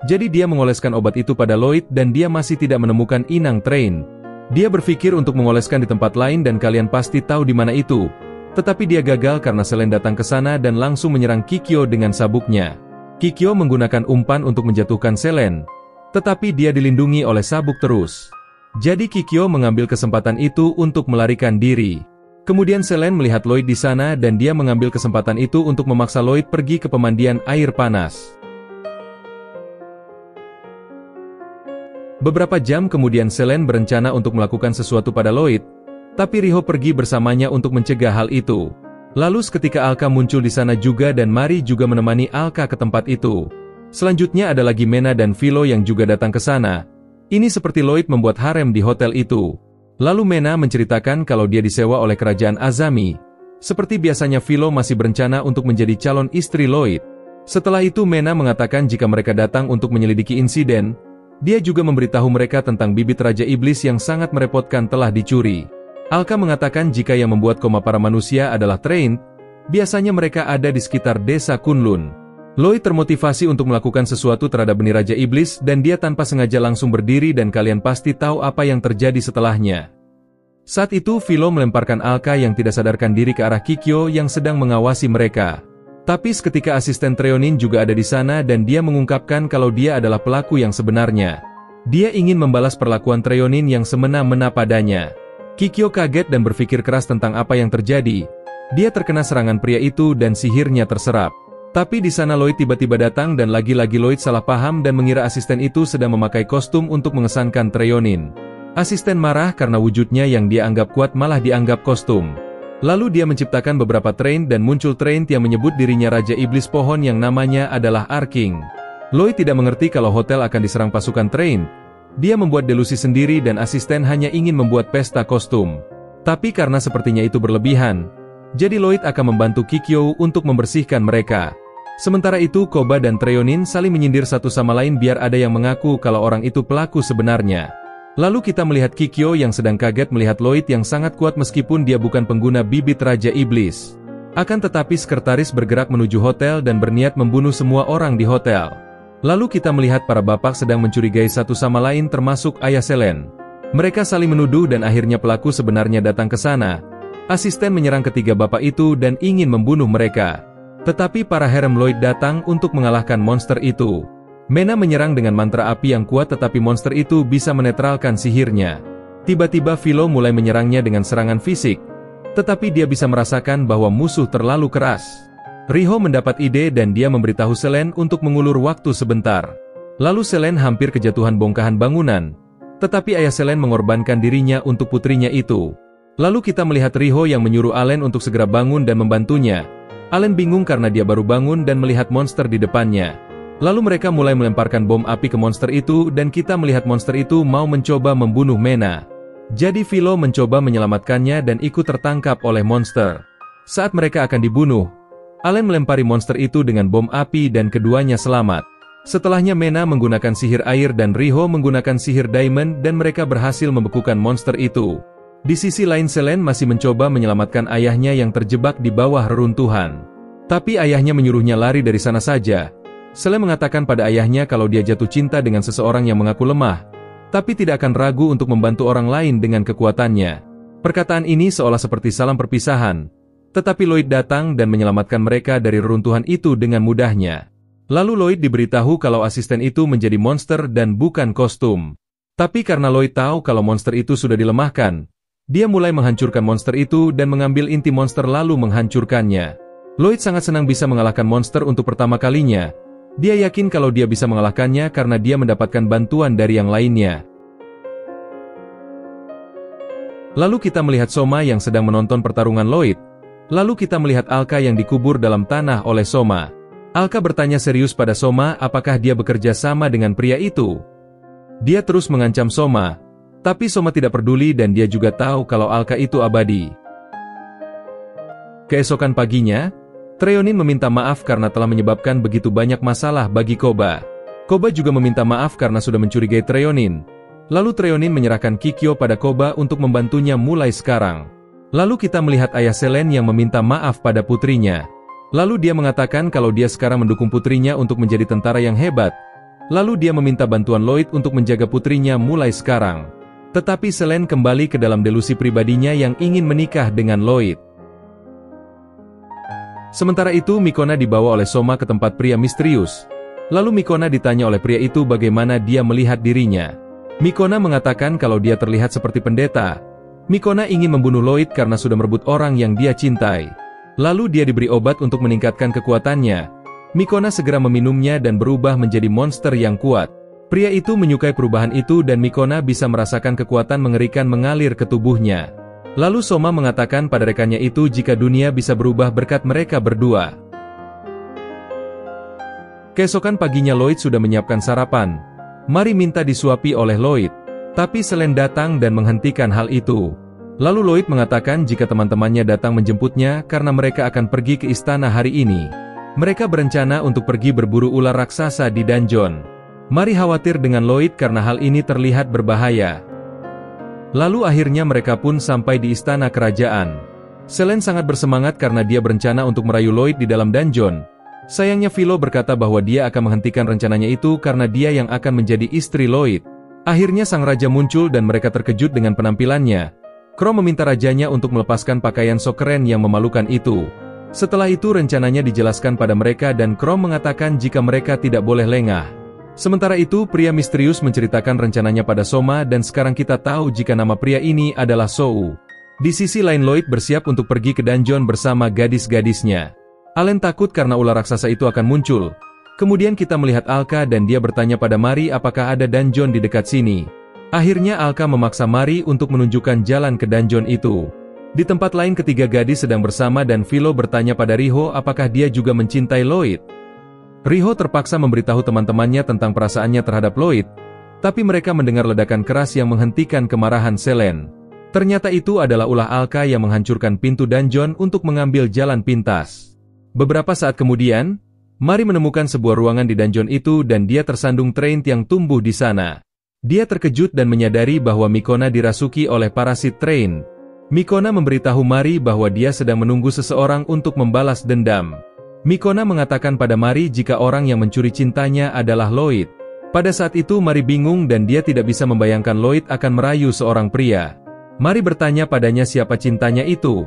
Jadi dia mengoleskan obat itu pada Lloyd dan dia masih tidak menemukan inang Train. Dia berpikir untuk mengoleskan di tempat lain dan kalian pasti tahu di mana itu. Tetapi dia gagal karena Selene datang ke sana dan langsung menyerang Kikyo dengan sabuknya. Kikyo menggunakan umpan untuk menjatuhkan Selene. Tetapi dia dilindungi oleh sabuk terus. Jadi Kikyo mengambil kesempatan itu untuk melarikan diri. Kemudian Selene melihat Lloyd di sana dan dia mengambil kesempatan itu untuk memaksa Lloyd pergi ke pemandian air panas. Beberapa jam kemudian Selene berencana untuk melakukan sesuatu pada Lloyd, tapi Riho pergi bersamanya untuk mencegah hal itu. Lalu seketika Alka muncul di sana juga dan Mari juga menemani Alka ke tempat itu. Selanjutnya ada lagi Mena dan Philo yang juga datang ke sana. Ini seperti Lloyd membuat harem di hotel itu. Lalu Mena menceritakan kalau dia disewa oleh kerajaan Azami. Seperti biasanya Philo masih berencana untuk menjadi calon istri Lloyd. Setelah itu Mena mengatakan jika mereka datang untuk menyelidiki insiden, dia juga memberitahu mereka tentang bibit Raja Iblis yang sangat merepotkan telah dicuri. Alka mengatakan jika yang membuat koma para manusia adalah Train, biasanya mereka ada di sekitar desa Kunlun. Lloyd termotivasi untuk melakukan sesuatu terhadap benih Raja Iblis dan dia tanpa sengaja langsung berdiri dan kalian pasti tahu apa yang terjadi setelahnya. Saat itu Philo melemparkan Alka yang tidak sadarkan diri ke arah Kikyo yang sedang mengawasi mereka. Tapi seketika asisten Treonin juga ada di sana dan dia mengungkapkan kalau dia adalah pelaku yang sebenarnya. Dia ingin membalas perlakuan Treonin yang semena-mena padanya. Kikyo kaget dan berpikir keras tentang apa yang terjadi. Dia terkena serangan pria itu dan sihirnya terserap. Tapi di sana Lloyd tiba-tiba datang dan lagi-lagi Lloyd salah paham dan mengira asisten itu sedang memakai kostum untuk mengesankan Treonin. Asisten marah karena wujudnya yang dia anggap kuat malah dianggap kostum. Lalu dia menciptakan beberapa Train dan muncul Train yang menyebut dirinya Raja Iblis Pohon yang namanya adalah Arking. Lloyd tidak mengerti kalau hotel akan diserang pasukan Train. Dia membuat delusi sendiri dan asisten hanya ingin membuat pesta kostum. Tapi karena sepertinya itu berlebihan, jadi Lloyd akan membantu Kikyo untuk membersihkan mereka. Sementara itu Koba dan Treonin saling menyindir satu sama lain biar ada yang mengaku kalau orang itu pelaku sebenarnya. Lalu kita melihat Kikyo yang sedang kaget melihat Lloyd yang sangat kuat meskipun dia bukan pengguna bibit Raja Iblis. Akan tetapi sekretaris bergerak menuju hotel dan berniat membunuh semua orang di hotel. Lalu kita melihat para bapak sedang mencurigai satu sama lain termasuk ayah Selene. Mereka saling menuduh dan akhirnya pelaku sebenarnya datang ke sana. Asisten menyerang ketiga bapak itu dan ingin membunuh mereka. Tetapi para harem Lloyd datang untuk mengalahkan monster itu. Mena menyerang dengan mantra api yang kuat tetapi monster itu bisa menetralkan sihirnya. Tiba-tiba Philo mulai menyerangnya dengan serangan fisik. Tetapi dia bisa merasakan bahwa musuh terlalu keras. Riho mendapat ide dan dia memberitahu Selene untuk mengulur waktu sebentar. Lalu Selene hampir kejatuhan bongkahan bangunan. Tetapi ayah Selene mengorbankan dirinya untuk putrinya itu. Lalu kita melihat Riho yang menyuruh Allen untuk segera bangun dan membantunya. Allen bingung karena dia baru bangun dan melihat monster di depannya. Lalu mereka mulai melemparkan bom api ke monster itu dan kita melihat monster itu mau mencoba membunuh Mena. Jadi Philo mencoba menyelamatkannya dan ikut tertangkap oleh monster. Saat mereka akan dibunuh, Allen melempari monster itu dengan bom api dan keduanya selamat. Setelahnya Mena menggunakan sihir air dan Riho menggunakan sihir diamond dan mereka berhasil membekukan monster itu. Di sisi lain Selene masih mencoba menyelamatkan ayahnya yang terjebak di bawah reruntuhan. Tapi ayahnya menyuruhnya lari dari sana saja. Selene mengatakan pada ayahnya kalau dia jatuh cinta dengan seseorang yang mengaku lemah, tapi tidak akan ragu untuk membantu orang lain dengan kekuatannya. Perkataan ini seolah seperti salam perpisahan, tetapi Lloyd datang dan menyelamatkan mereka dari reruntuhan itu dengan mudahnya. Lalu Lloyd diberitahu kalau asisten itu menjadi monster dan bukan kostum. Tapi karena Lloyd tahu kalau monster itu sudah dilemahkan, dia mulai menghancurkan monster itu dan mengambil inti monster lalu menghancurkannya. Lloyd sangat senang bisa mengalahkan monster untuk pertama kalinya. Dia yakin kalau dia bisa mengalahkannya karena dia mendapatkan bantuan dari yang lainnya. Lalu kita melihat Soma yang sedang menonton pertarungan Lloyd. Lalu kita melihat Alka yang dikubur dalam tanah oleh Soma. Alka bertanya serius pada Soma apakah dia bekerja sama dengan pria itu. Dia terus mengancam Soma. Tapi Soma tidak peduli dan dia juga tahu kalau Alka itu abadi. Keesokan paginya, Treonin meminta maaf karena telah menyebabkan begitu banyak masalah bagi Koba. Koba juga meminta maaf karena sudah mencurigai Treonin. Lalu Treonin menyerahkan Kikyo pada Koba untuk membantunya mulai sekarang. Lalu kita melihat ayah Selene yang meminta maaf pada putrinya. Lalu dia mengatakan kalau dia sekarang mendukung putrinya untuk menjadi tentara yang hebat. Lalu dia meminta bantuan Lloyd untuk menjaga putrinya mulai sekarang. Tetapi Selene kembali ke dalam delusi pribadinya yang ingin menikah dengan Lloyd. Sementara itu Mikona dibawa oleh Soma ke tempat pria misterius. Lalu Mikona ditanya oleh pria itu bagaimana dia melihat dirinya. Mikona mengatakan kalau dia terlihat seperti pendeta. Mikona ingin membunuh Lloyd karena sudah merebut orang yang dia cintai. Lalu dia diberi obat untuk meningkatkan kekuatannya. Mikona segera meminumnya dan berubah menjadi monster yang kuat. Pria itu menyukai perubahan itu dan Mikona bisa merasakan kekuatan mengerikan mengalir ke tubuhnya. Lalu Soma mengatakan pada rekannya itu jika dunia bisa berubah berkat mereka berdua. Keesokan paginya Lloyd sudah menyiapkan sarapan. Mari minta disuapi oleh Lloyd. Tapi Selene datang dan menghentikan hal itu. Lalu Lloyd mengatakan jika teman-temannya datang menjemputnya karena mereka akan pergi ke istana hari ini. Mereka berencana untuk pergi berburu ular raksasa di dungeon. Mari khawatir dengan Lloyd karena hal ini terlihat berbahaya. Lalu akhirnya mereka pun sampai di istana kerajaan. Selene sangat bersemangat karena dia berencana untuk merayu Lloyd di dalam dungeon. Sayangnya Philo berkata bahwa dia akan menghentikan rencananya itu karena dia yang akan menjadi istri Lloyd. Akhirnya sang raja muncul dan mereka terkejut dengan penampilannya. Crow meminta rajanya untuk melepaskan pakaian sok keren yang memalukan itu. Setelah itu rencananya dijelaskan pada mereka dan Crow mengatakan jika mereka tidak boleh lengah. Sementara itu pria misterius menceritakan rencananya pada Soma dan sekarang kita tahu jika nama pria ini adalah Sou. Di sisi lain Lloyd bersiap untuk pergi ke dungeon bersama gadis-gadisnya. Allen takut karena ular raksasa itu akan muncul. Kemudian kita melihat Alka dan dia bertanya pada Mari apakah ada dungeon di dekat sini. Akhirnya Alka memaksa Mari untuk menunjukkan jalan ke dungeon itu. Di tempat lain ketiga gadis sedang bersama dan Philo bertanya pada Riho apakah dia juga mencintai Lloyd. Riho terpaksa memberitahu teman-temannya tentang perasaannya terhadap Lloyd, tapi mereka mendengar ledakan keras yang menghentikan kemarahan Selene. Ternyata itu adalah ulah Alka yang menghancurkan pintu dungeon untuk mengambil jalan pintas. Beberapa saat kemudian, Mari menemukan sebuah ruangan di dungeon itu dan dia tersandung Train yang tumbuh di sana. Dia terkejut dan menyadari bahwa Mikona dirasuki oleh parasit Train. Mikona memberitahu Mari bahwa dia sedang menunggu seseorang untuk membalas dendam. Mikona mengatakan pada Mari jika orang yang mencuri cintanya adalah Lloyd. Pada saat itu Mari bingung dan dia tidak bisa membayangkan Lloyd akan merayu seorang pria. Mari bertanya padanya siapa cintanya itu.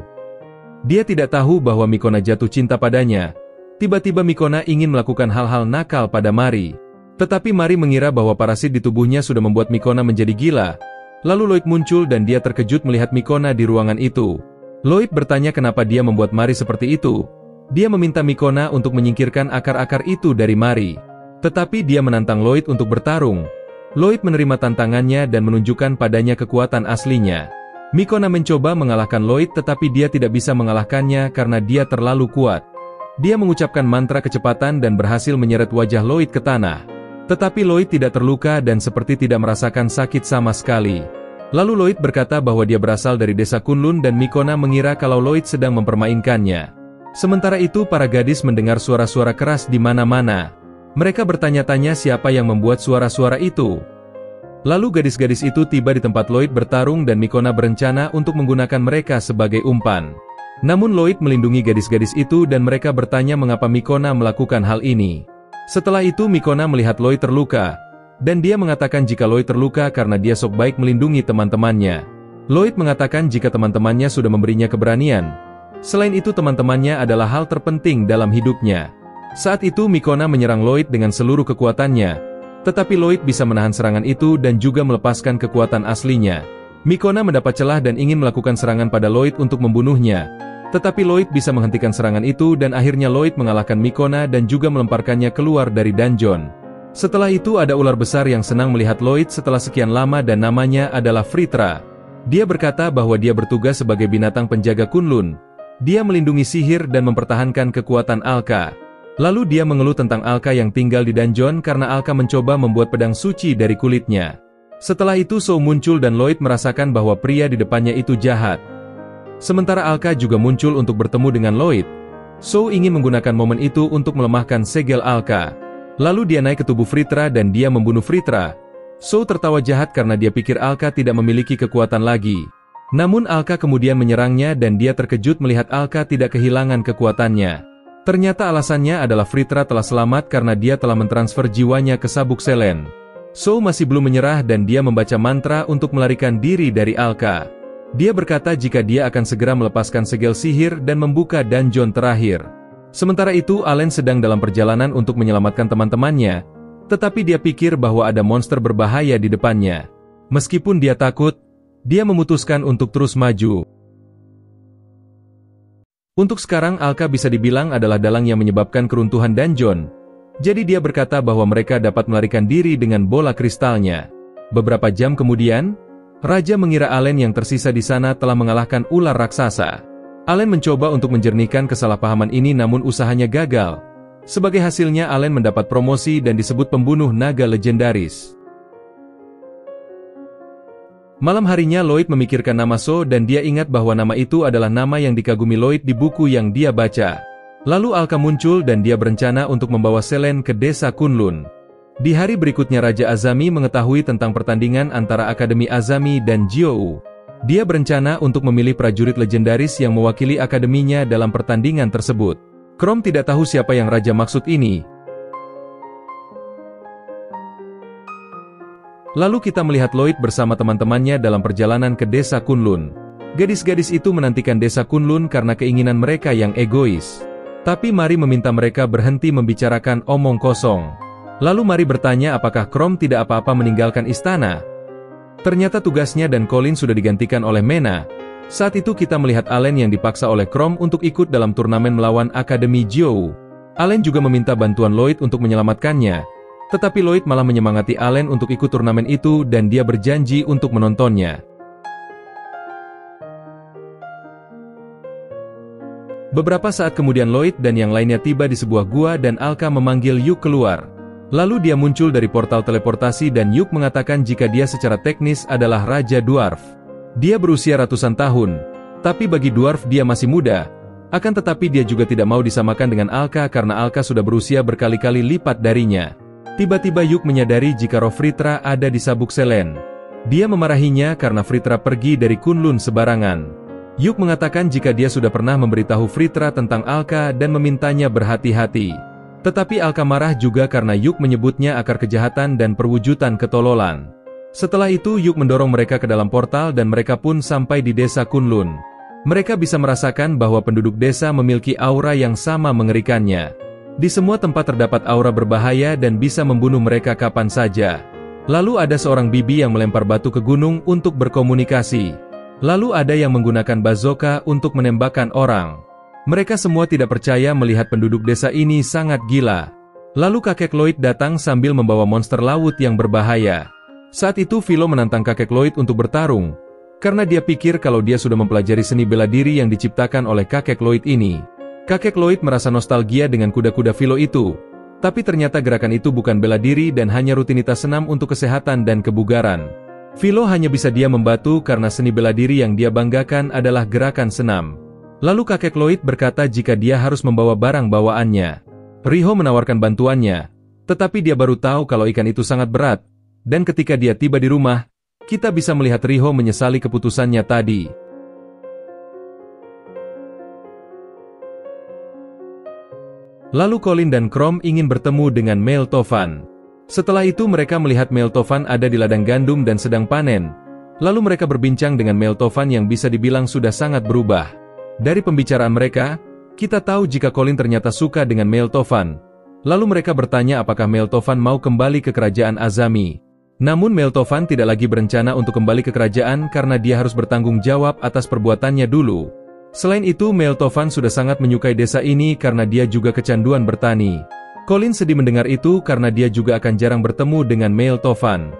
Dia tidak tahu bahwa Mikona jatuh cinta padanya. Tiba-tiba Mikona ingin melakukan hal-hal nakal pada Mari. Tetapi Mari mengira bahwa parasit di tubuhnya sudah membuat Mikona menjadi gila. Lalu Lloyd muncul dan dia terkejut melihat Mikona di ruangan itu. Lloyd bertanya kenapa dia membuat Mari seperti itu. Dia meminta Mikona untuk menyingkirkan akar-akar itu dari Mari. Tetapi dia menantang Lloyd untuk bertarung. Lloyd menerima tantangannya dan menunjukkan padanya kekuatan aslinya. Mikona mencoba mengalahkan Lloyd tetapi dia tidak bisa mengalahkannya karena dia terlalu kuat. Dia mengucapkan mantra kecepatan dan berhasil menyeret wajah Lloyd ke tanah. Tetapi Lloyd tidak terluka dan seperti tidak merasakan sakit sama sekali. Lalu Lloyd berkata bahwa dia berasal dari desa Kunlun dan Mikona mengira kalau Lloyd sedang mempermainkannya. Sementara itu para gadis mendengar suara-suara keras di mana-mana. Mereka bertanya-tanya siapa yang membuat suara-suara itu. Lalu gadis-gadis itu tiba di tempat Lloyd bertarung dan Mikona berencana untuk menggunakan mereka sebagai umpan. Namun Lloyd melindungi gadis-gadis itu dan mereka bertanya mengapa Mikona melakukan hal ini. Setelah itu Mikona melihat Lloyd terluka, dan dia mengatakan jika Lloyd terluka karena dia sok baik melindungi teman-temannya. Lloyd mengatakan jika teman-temannya sudah memberinya keberanian. Selain itu teman-temannya adalah hal terpenting dalam hidupnya. Saat itu Mikona menyerang Lloyd dengan seluruh kekuatannya. Tetapi Lloyd bisa menahan serangan itu dan juga melepaskan kekuatan aslinya. Mikona mendapat celah dan ingin melakukan serangan pada Lloyd untuk membunuhnya. Tetapi Lloyd bisa menghentikan serangan itu dan akhirnya Lloyd mengalahkan Mikona dan juga melemparkannya keluar dari dungeon. Setelah itu ada ular besar yang senang melihat Lloyd setelah sekian lama dan namanya adalah Fritra. Dia berkata bahwa dia bertugas sebagai binatang penjaga Kunlun. Dia melindungi sihir dan mempertahankan kekuatan Alka. Lalu dia mengeluh tentang Alka yang tinggal di dungeon karena Alka mencoba membuat pedang suci dari kulitnya. Setelah itu Sou muncul dan Lloyd merasakan bahwa pria di depannya itu jahat. Sementara Alka juga muncul untuk bertemu dengan Lloyd. Sou ingin menggunakan momen itu untuk melemahkan segel Alka. Lalu dia naik ke tubuh Fritra dan dia membunuh Fritra. Sou tertawa jahat karena dia pikir Alka tidak memiliki kekuatan lagi. Namun Alka kemudian menyerangnya dan dia terkejut melihat Alka tidak kehilangan kekuatannya. Ternyata alasannya adalah Fritra telah selamat karena dia telah mentransfer jiwanya ke sabuk Selen. Sou masih belum menyerah dan dia membaca mantra untuk melarikan diri dari Alka. Dia berkata jika dia akan segera melepaskan segel sihir dan membuka dungeon terakhir. Sementara itu Allen sedang dalam perjalanan untuk menyelamatkan teman-temannya, tetapi dia pikir bahwa ada monster berbahaya di depannya. Meskipun dia takut, dia memutuskan untuk terus maju. Untuk sekarang Alka bisa dibilang adalah dalang yang menyebabkan keruntuhan dungeon. Jadi dia berkata bahwa mereka dapat melarikan diri dengan bola kristalnya. Beberapa jam kemudian, Raja mengira Allen yang tersisa di sana telah mengalahkan ular raksasa. Allen mencoba untuk menjernihkan kesalahpahaman ini namun usahanya gagal. Sebagai hasilnya Allen mendapat promosi dan disebut pembunuh naga legendaris. Malam harinya Lloyd memikirkan nama Sou dan dia ingat bahwa nama itu adalah nama yang dikagumi Lloyd di buku yang dia baca. Lalu Alka muncul dan dia berencana untuk membawa Selen ke desa Kunlun. Di hari berikutnya Raja Azami mengetahui tentang pertandingan antara Akademi Azami dan Jiou. Dia berencana untuk memilih prajurit legendaris yang mewakili akademinya dalam pertandingan tersebut. Chrome tidak tahu siapa yang Raja maksud ini. Lalu kita melihat Lloyd bersama teman-temannya dalam perjalanan ke desa Kunlun. Gadis-gadis itu menantikan desa Kunlun karena keinginan mereka yang egois. Tapi Mari meminta mereka berhenti membicarakan omong kosong. Lalu Mari bertanya apakah Chrome tidak apa-apa meninggalkan istana. Ternyata tugasnya dan Colin sudah digantikan oleh Mena. Saat itu kita melihat Allen yang dipaksa oleh Chrome untuk ikut dalam turnamen melawan Akademi Jiou. Allen juga meminta bantuan Lloyd untuk menyelamatkannya. Tetapi Lloyd malah menyemangati Allen untuk ikut turnamen itu dan dia berjanji untuk menontonnya. Beberapa saat kemudian Lloyd dan yang lainnya tiba di sebuah gua dan Alka memanggil Yuk keluar. Lalu dia muncul dari portal teleportasi dan Yuk mengatakan jika dia secara teknis adalah Raja Dwarf. Dia berusia ratusan tahun, tapi bagi Dwarf dia masih muda. Akan tetapi dia juga tidak mau disamakan dengan Alka karena Alka sudah berusia berkali-kali lipat darinya. Tiba-tiba Yuk menyadari jika roh Fritra ada di sabuk Selen. Dia memarahinya karena Fritra pergi dari Kunlun sebarangan. Yuk mengatakan jika dia sudah pernah memberitahu Fritra tentang Alka dan memintanya berhati-hati. Tetapi Alka marah juga karena Yuk menyebutnya akar kejahatan dan perwujudan ketololan. Setelah itu Yuk mendorong mereka ke dalam portal dan mereka pun sampai di desa Kunlun. Mereka bisa merasakan bahwa penduduk desa memiliki aura yang sama mengerikannya. Di semua tempat terdapat aura berbahaya dan bisa membunuh mereka kapan saja. Lalu ada seorang bibi yang melempar batu ke gunung untuk berkomunikasi. Lalu ada yang menggunakan bazooka untuk menembakkan orang. Mereka semua tidak percaya melihat penduduk desa ini sangat gila. Lalu kakek Lloyd datang sambil membawa monster laut yang berbahaya. Saat itu Philo menantang kakek Lloyd untuk bertarung, karena dia pikir kalau dia sudah mempelajari seni bela diri yang diciptakan oleh kakek Lloyd ini. Kakek Lloyd merasa nostalgia dengan kuda-kuda Philo itu, tapi ternyata gerakan itu bukan bela diri dan hanya rutinitas senam untuk kesehatan dan kebugaran. Philo hanya bisa diam membatu karena seni bela diri yang dia banggakan adalah gerakan senam. Lalu kakek Lloyd berkata jika dia harus membawa barang bawaannya. Riho menawarkan bantuannya, tetapi dia baru tahu kalau ikan itu sangat berat, dan ketika dia tiba di rumah, kita bisa melihat Riho menyesali keputusannya tadi. Lalu Colin dan Crom ingin bertemu dengan Mel Tovan. Setelah itu mereka melihat Mel Tovan ada di ladang gandum dan sedang panen. Lalu mereka berbincang dengan Mel Tovan yang bisa dibilang sudah sangat berubah. Dari pembicaraan mereka, kita tahu jika Colin ternyata suka dengan Mel Tovan. Lalu mereka bertanya apakah Mel Tovan mau kembali ke kerajaan Azami. Namun Mel Tovan tidak lagi berencana untuk kembali ke kerajaan karena dia harus bertanggung jawab atas perbuatannya dulu. Selain itu Mel Tovan sudah sangat menyukai desa ini karena dia juga kecanduan bertani. Colin sedih mendengar itu karena dia juga akan jarang bertemu dengan Mel Tovan.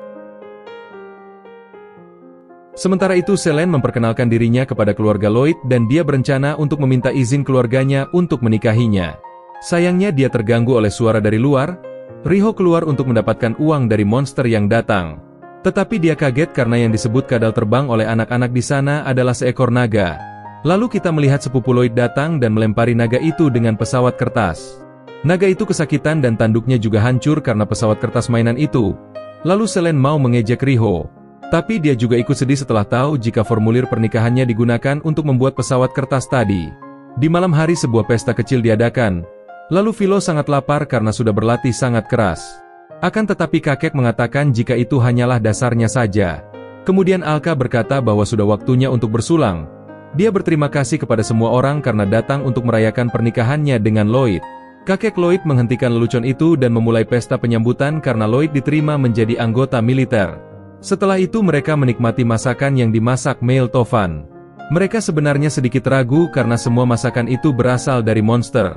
Sementara itu Selene memperkenalkan dirinya kepada keluarga Lloyd dan dia berencana untuk meminta izin keluarganya untuk menikahinya. Sayangnya dia terganggu oleh suara dari luar. Riho keluar untuk mendapatkan uang dari monster yang datang. Tetapi dia kaget karena yang disebut kadal terbang oleh anak-anak di sana adalah seekor naga. Lalu kita melihat sepupu Lloyd datang dan melempari naga itu dengan pesawat kertas. Naga itu kesakitan dan tanduknya juga hancur karena pesawat kertas mainan itu. Lalu Selene mau mengejek Riho. Tapi dia juga ikut sedih setelah tahu jika formulir pernikahannya digunakan untuk membuat pesawat kertas tadi. Di malam hari sebuah pesta kecil diadakan. Lalu Philo sangat lapar karena sudah berlatih sangat keras. Akan tetapi kakek mengatakan jika itu hanyalah dasarnya saja. Kemudian Alka berkata bahwa sudah waktunya untuk bersulang. Dia berterima kasih kepada semua orang karena datang untuk merayakan pernikahannya dengan Lloyd. Kakek Lloyd menghentikan lelucon itu dan memulai pesta penyambutan karena Lloyd diterima menjadi anggota militer. Setelah itu mereka menikmati masakan yang dimasak Mel Tovan. Mereka sebenarnya sedikit ragu karena semua masakan itu berasal dari monster.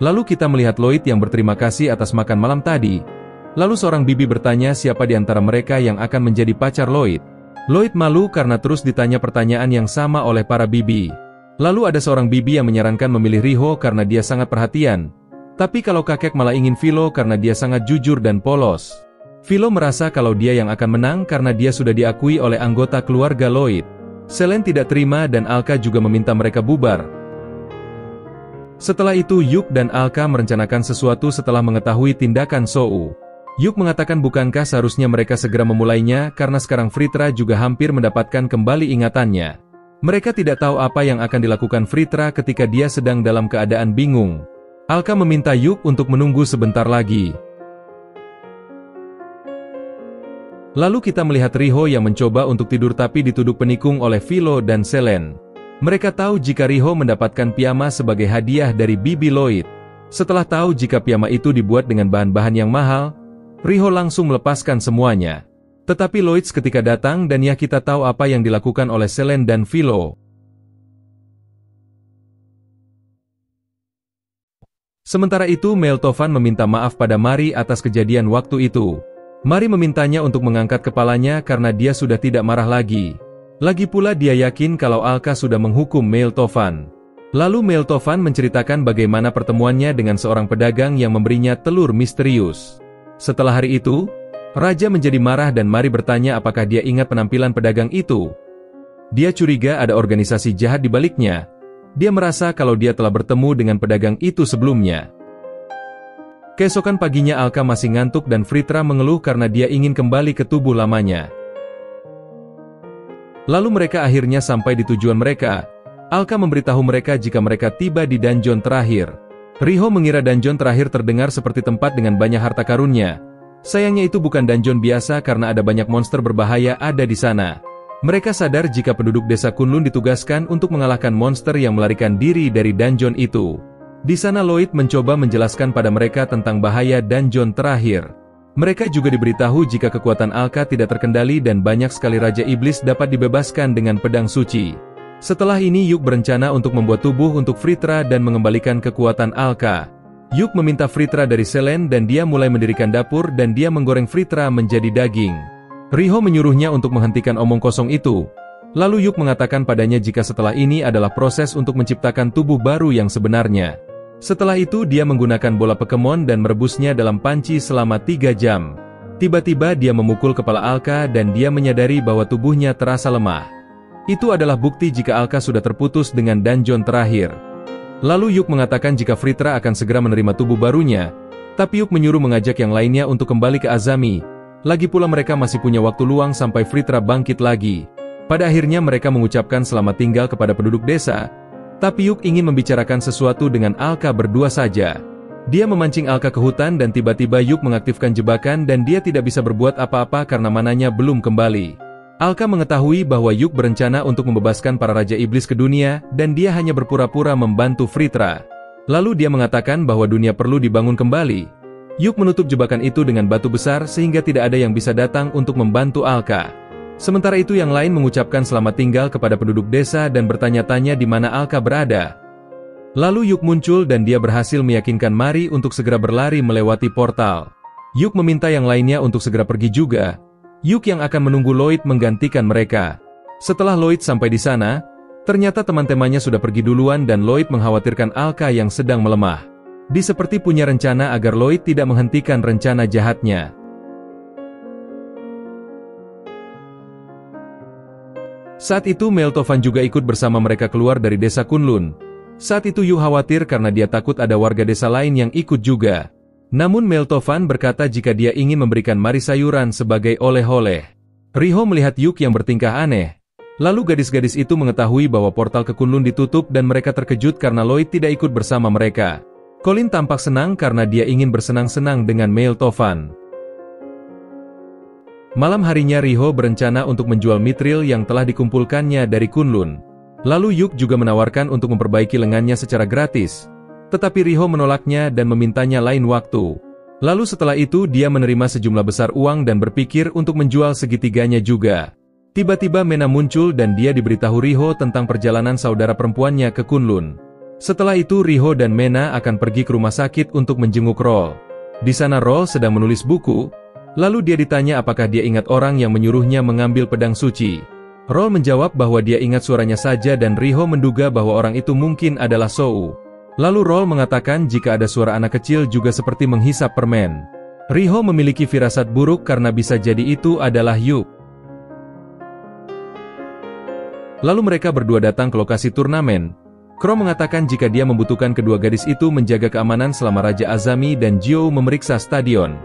Lalu kita melihat Lloyd yang berterima kasih atas makan malam tadi. Lalu seorang bibi bertanya siapa di antara mereka yang akan menjadi pacar Lloyd. Lloyd malu karena terus ditanya pertanyaan yang sama oleh para bibi. Lalu ada seorang bibi yang menyarankan memilih Riho karena dia sangat perhatian. Tapi kalau kakek malah ingin Philo karena dia sangat jujur dan polos. Philo merasa kalau dia yang akan menang karena dia sudah diakui oleh anggota keluarga Lloyd. Selene tidak terima dan Alka juga meminta mereka bubar. Setelah itu Yuk dan Alka merencanakan sesuatu setelah mengetahui tindakan Sou. Yuk mengatakan bukankah seharusnya mereka segera memulainya karena sekarang Fritra juga hampir mendapatkan kembali ingatannya. Mereka tidak tahu apa yang akan dilakukan Fritra ketika dia sedang dalam keadaan bingung. Alka meminta Yuk untuk menunggu sebentar lagi. Lalu kita melihat Riho yang mencoba untuk tidur tapi dituduk penikung oleh Philo dan Selene. Mereka tahu jika Riho mendapatkan piyama sebagai hadiah dari Bibi Lloyd. Setelah tahu jika piyama itu dibuat dengan bahan-bahan yang mahal, Riho langsung melepaskan semuanya. Tetapi Lloyd ketika datang dan ya kita tahu apa yang dilakukan oleh Selene dan Philo. Sementara itu Mel Tovan meminta maaf pada Mari atas kejadian waktu itu. Mari memintanya untuk mengangkat kepalanya karena dia sudah tidak marah lagi. Lagi pula dia yakin kalau Alka sudah menghukum Mel Tovan. Lalu Mel Tovan menceritakan bagaimana pertemuannya dengan seorang pedagang yang memberinya telur misterius. Setelah hari itu, Raja menjadi marah dan Mari bertanya apakah dia ingat penampilan pedagang itu. Dia curiga ada organisasi jahat di baliknya. Dia merasa kalau dia telah bertemu dengan pedagang itu sebelumnya. Keesokan paginya Alka masih ngantuk dan Fritra mengeluh karena dia ingin kembali ke tubuh lamanya. Lalu mereka akhirnya sampai di tujuan mereka. Alka memberitahu mereka jika mereka tiba di dungeon terakhir. Riho mengira dungeon terakhir terdengar seperti tempat dengan banyak harta karunnya. Sayangnya itu bukan dungeon biasa karena ada banyak monster berbahaya ada di sana. Mereka sadar jika penduduk desa Kunlun ditugaskan untuk mengalahkan monster yang melarikan diri dari dungeon itu. Di sana Lloyd mencoba menjelaskan pada mereka tentang bahaya dungeon terakhir. Mereka juga diberitahu jika kekuatan Alka tidak terkendali dan banyak sekali Raja Iblis dapat dibebaskan dengan pedang suci. Setelah ini Yuk berencana untuk membuat tubuh untuk Fritra dan mengembalikan kekuatan Alka. Yuk meminta fritra dari Selen dan dia mulai mendirikan dapur dan dia menggoreng fritra menjadi daging. Riho menyuruhnya untuk menghentikan omong kosong itu. Lalu Yuk mengatakan padanya jika setelah ini adalah proses untuk menciptakan tubuh baru yang sebenarnya. Setelah itu dia menggunakan bola Pokemon dan merebusnya dalam panci selama 3 jam. Tiba-tiba dia memukul kepala Alka dan dia menyadari bahwa tubuhnya terasa lemah. Itu adalah bukti jika Alka sudah terputus dengan dungeon terakhir. Lalu Yuk mengatakan jika Fritra akan segera menerima tubuh barunya, tapi Yuk menyuruh mengajak yang lainnya untuk kembali ke Azami. Lagi pula mereka masih punya waktu luang sampai Fritra bangkit lagi. Pada akhirnya mereka mengucapkan selamat tinggal kepada penduduk desa, tapi Yuk ingin membicarakan sesuatu dengan Alka berdua saja. Dia memancing Alka ke hutan dan tiba-tiba Yuk mengaktifkan jebakan dan dia tidak bisa berbuat apa-apa karena mananya belum kembali. Alka mengetahui bahwa Yuk berencana untuk membebaskan para Raja Iblis ke dunia dan dia hanya berpura-pura membantu Fritra. Lalu dia mengatakan bahwa dunia perlu dibangun kembali. Yuk menutup jebakan itu dengan batu besar sehingga tidak ada yang bisa datang untuk membantu Alka. Sementara itu yang lain mengucapkan selamat tinggal kepada penduduk desa dan bertanya-tanya di mana Alka berada. Lalu Yuk muncul dan dia berhasil meyakinkan Mari untuk segera berlari melewati portal. Yuk meminta yang lainnya untuk segera pergi juga. Yuk yang akan menunggu Lloyd menggantikan mereka. Setelah Lloyd sampai di sana, ternyata teman-temannya sudah pergi duluan dan Lloyd mengkhawatirkan Alka yang sedang melemah. Dia seperti punya rencana agar Lloyd tidak menghentikan rencana jahatnya. Saat itu Meltovan juga ikut bersama mereka keluar dari desa Kunlun. Saat itu Yu khawatir karena dia takut ada warga desa lain yang ikut juga. Namun Meltovan berkata jika dia ingin memberikan Mari sayuran sebagai oleh-oleh. Riho melihat Yuk yang bertingkah aneh. Lalu gadis-gadis itu mengetahui bahwa portal ke Kunlun ditutup dan mereka terkejut karena Lloyd tidak ikut bersama mereka. Colin tampak senang karena dia ingin bersenang-senang dengan Meltovan. Malam harinya Riho berencana untuk menjual mithril yang telah dikumpulkannya dari Kunlun. Lalu Yuk juga menawarkan untuk memperbaiki lengannya secara gratis. Tetapi Riho menolaknya dan memintanya lain waktu. Lalu setelah itu dia menerima sejumlah besar uang dan berpikir untuk menjual segitiganya juga. Tiba-tiba Mena muncul dan dia diberitahu Riho tentang perjalanan saudara perempuannya ke Kunlun. Setelah itu Riho dan Mena akan pergi ke rumah sakit untuk menjenguk Roll. Di sana Roll sedang menulis buku, lalu dia ditanya apakah dia ingat orang yang menyuruhnya mengambil pedang suci. Roll menjawab bahwa dia ingat suaranya saja dan Riho menduga bahwa orang itu mungkin adalah Sou. Lalu Roll mengatakan jika ada suara anak kecil juga seperti menghisap permen. Riho memiliki firasat buruk karena bisa jadi itu adalah Yuk. Lalu mereka berdua datang ke lokasi turnamen. Crow mengatakan jika dia membutuhkan kedua gadis itu menjaga keamanan selama Raja Azami dan Jiou memeriksa stadion.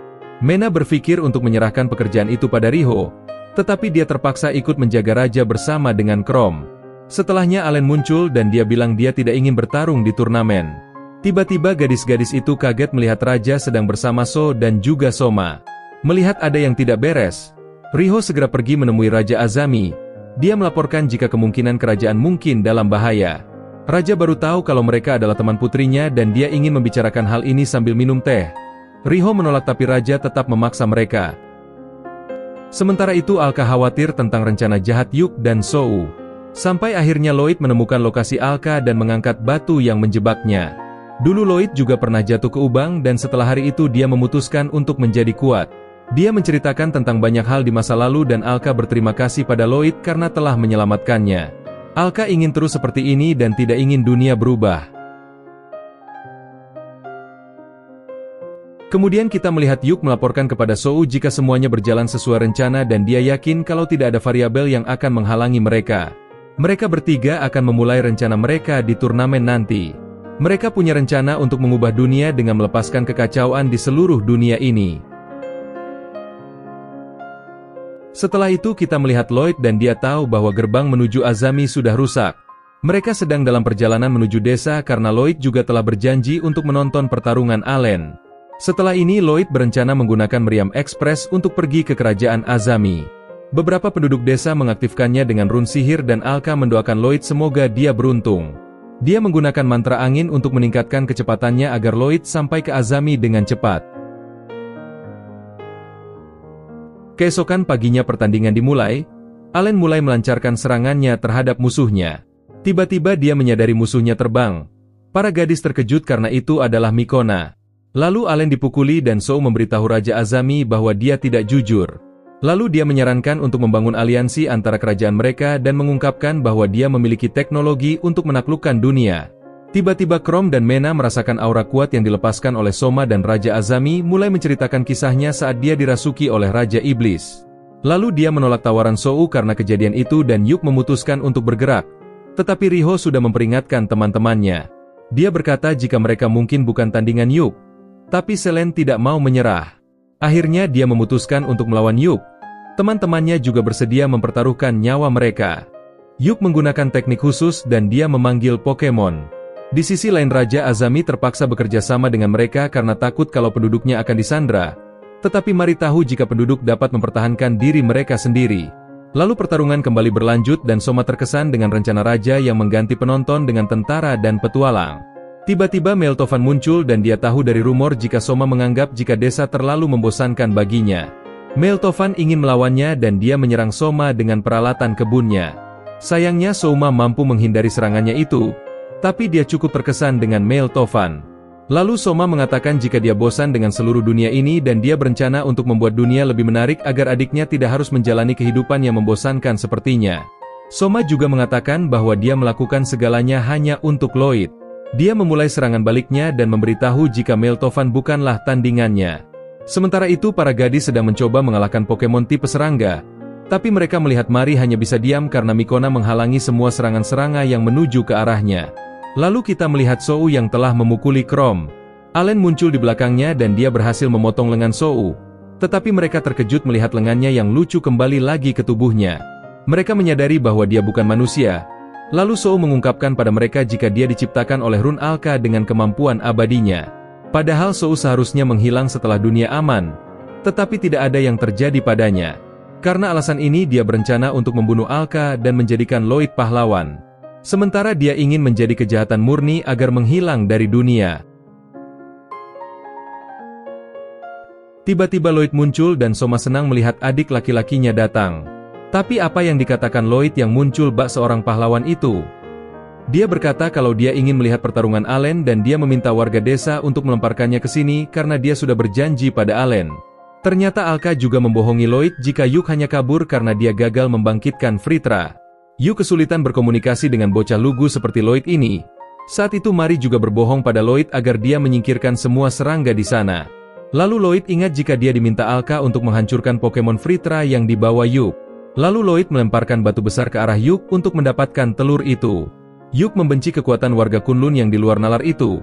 Mena berpikir untuk menyerahkan pekerjaan itu pada Riho, tetapi dia terpaksa ikut menjaga Raja bersama dengan Chrome. Setelahnya Allen muncul dan dia bilang dia tidak ingin bertarung di turnamen. Tiba-tiba gadis-gadis itu kaget melihat Raja sedang bersama So dan juga Soma. Melihat ada yang tidak beres, Riho segera pergi menemui Raja Azami. Dia melaporkan jika kemungkinan kerajaan mungkin dalam bahaya. Raja baru tahu kalau mereka adalah teman putrinya dan dia ingin membicarakan hal ini sambil minum teh. Riho menolak tapi Raja tetap memaksa mereka. Sementara itu Alka khawatir tentang rencana jahat Yuk dan Sou. Sampai akhirnya Lloyd menemukan lokasi Alka dan mengangkat batu yang menjebaknya. Dulu Lloyd juga pernah jatuh ke ubang dan setelah hari itu dia memutuskan untuk menjadi kuat. Dia menceritakan tentang banyak hal di masa lalu dan Alka berterima kasih pada Lloyd karena telah menyelamatkannya. Alka ingin terus seperti ini dan tidak ingin dunia berubah. Kemudian kita melihat Yuk melaporkan kepada Sou jika semuanya berjalan sesuai rencana dan dia yakin kalau tidak ada variabel yang akan menghalangi mereka. Mereka bertiga akan memulai rencana mereka di turnamen nanti. Mereka punya rencana untuk mengubah dunia dengan melepaskan kekacauan di seluruh dunia ini. Setelah itu kita melihat Lloyd dan dia tahu bahwa gerbang menuju Azami sudah rusak. Mereka sedang dalam perjalanan menuju desa karena Lloyd juga telah berjanji untuk menonton pertarungan Allen. Setelah ini Lloyd berencana menggunakan meriam ekspres untuk pergi ke kerajaan Azami. Beberapa penduduk desa mengaktifkannya dengan rune sihir dan Alka mendoakan Lloyd semoga dia beruntung. Dia menggunakan mantra angin untuk meningkatkan kecepatannya agar Lloyd sampai ke Azami dengan cepat. Keesokan paginya pertandingan dimulai, Allen mulai melancarkan serangannya terhadap musuhnya. Tiba-tiba dia menyadari musuhnya terbang. Para gadis terkejut karena itu adalah Mikona. Lalu Allen dipukuli dan Zhou memberitahu Raja Azami bahwa dia tidak jujur. Lalu dia menyarankan untuk membangun aliansi antara kerajaan mereka dan mengungkapkan bahwa dia memiliki teknologi untuk menaklukkan dunia. Tiba-tiba Chrome dan Mena merasakan aura kuat yang dilepaskan oleh Soma dan Raja Azami mulai menceritakan kisahnya saat dia dirasuki oleh Raja Iblis. Lalu dia menolak tawaran Zhou karena kejadian itu dan Yuk memutuskan untuk bergerak. Tetapi Riho sudah memperingatkan teman-temannya. Dia berkata jika mereka mungkin bukan tandingan Yuk. Tapi Selen tidak mau menyerah. Akhirnya dia memutuskan untuk melawan Yuk. Teman-temannya juga bersedia mempertaruhkan nyawa mereka. Yuk menggunakan teknik khusus dan dia memanggil Pokemon. Di sisi lain Raja Azami terpaksa bekerja sama dengan mereka karena takut kalau penduduknya akan disandra. Tetapi Mari tahu jika penduduk dapat mempertahankan diri mereka sendiri. Lalu pertarungan kembali berlanjut dan Soma terkesan dengan rencana Raja yang mengganti penonton dengan tentara dan petualang. Tiba-tiba Meltovan muncul dan dia tahu dari rumor jika Soma menganggap jika desa terlalu membosankan baginya. Meltovan ingin melawannya dan dia menyerang Soma dengan peralatan kebunnya. Sayangnya Soma mampu menghindari serangannya itu, tapi dia cukup terkesan dengan Meltovan. Lalu Soma mengatakan jika dia bosan dengan seluruh dunia ini dan dia berencana untuk membuat dunia lebih menarik agar adiknya tidak harus menjalani kehidupan yang membosankan sepertinya. Soma juga mengatakan bahwa dia melakukan segalanya hanya untuk Lloyd. Dia memulai serangan baliknya dan memberitahu jika Meltovan bukanlah tandingannya. Sementara itu para gadis sedang mencoba mengalahkan Pokemon tipe serangga. Tapi mereka melihat Mari hanya bisa diam karena Mikona menghalangi semua serangan serangga yang menuju ke arahnya. Lalu kita melihat Zhou yang telah memukuli Chrome. Allen muncul di belakangnya dan dia berhasil memotong lengan Zhou. Tetapi mereka terkejut melihat lengannya yang lucu kembali lagi ke tubuhnya. Mereka menyadari bahwa dia bukan manusia. Lalu Zhou mengungkapkan pada mereka jika dia diciptakan oleh Run Alka dengan kemampuan abadinya. Padahal Zhou seharusnya menghilang setelah dunia aman. Tetapi tidak ada yang terjadi padanya. Karena alasan ini dia berencana untuk membunuh Alka dan menjadikan Lloyd pahlawan. Sementara dia ingin menjadi kejahatan murni agar menghilang dari dunia. Tiba-tiba Lloyd muncul dan Soma senang melihat adik laki-lakinya datang. Tapi apa yang dikatakan Lloyd yang muncul bak seorang pahlawan itu? Dia berkata kalau dia ingin melihat pertarungan Allen dan dia meminta warga desa untuk melemparkannya ke sini karena dia sudah berjanji pada Allen. Ternyata Alka juga membohongi Lloyd jika Yuk hanya kabur karena dia gagal membangkitkan Fritra. Yuk kesulitan berkomunikasi dengan bocah lugu seperti Lloyd ini. Saat itu Mari juga berbohong pada Lloyd agar dia menyingkirkan semua serangga di sana. Lalu Lloyd ingat jika dia diminta Alka untuk menghancurkan Pokemon Fritra yang dibawa Yuk. Lalu Lloyd melemparkan batu besar ke arah Yuk untuk mendapatkan telur itu. Yuk membenci kekuatan warga Kunlun yang di luar nalar itu.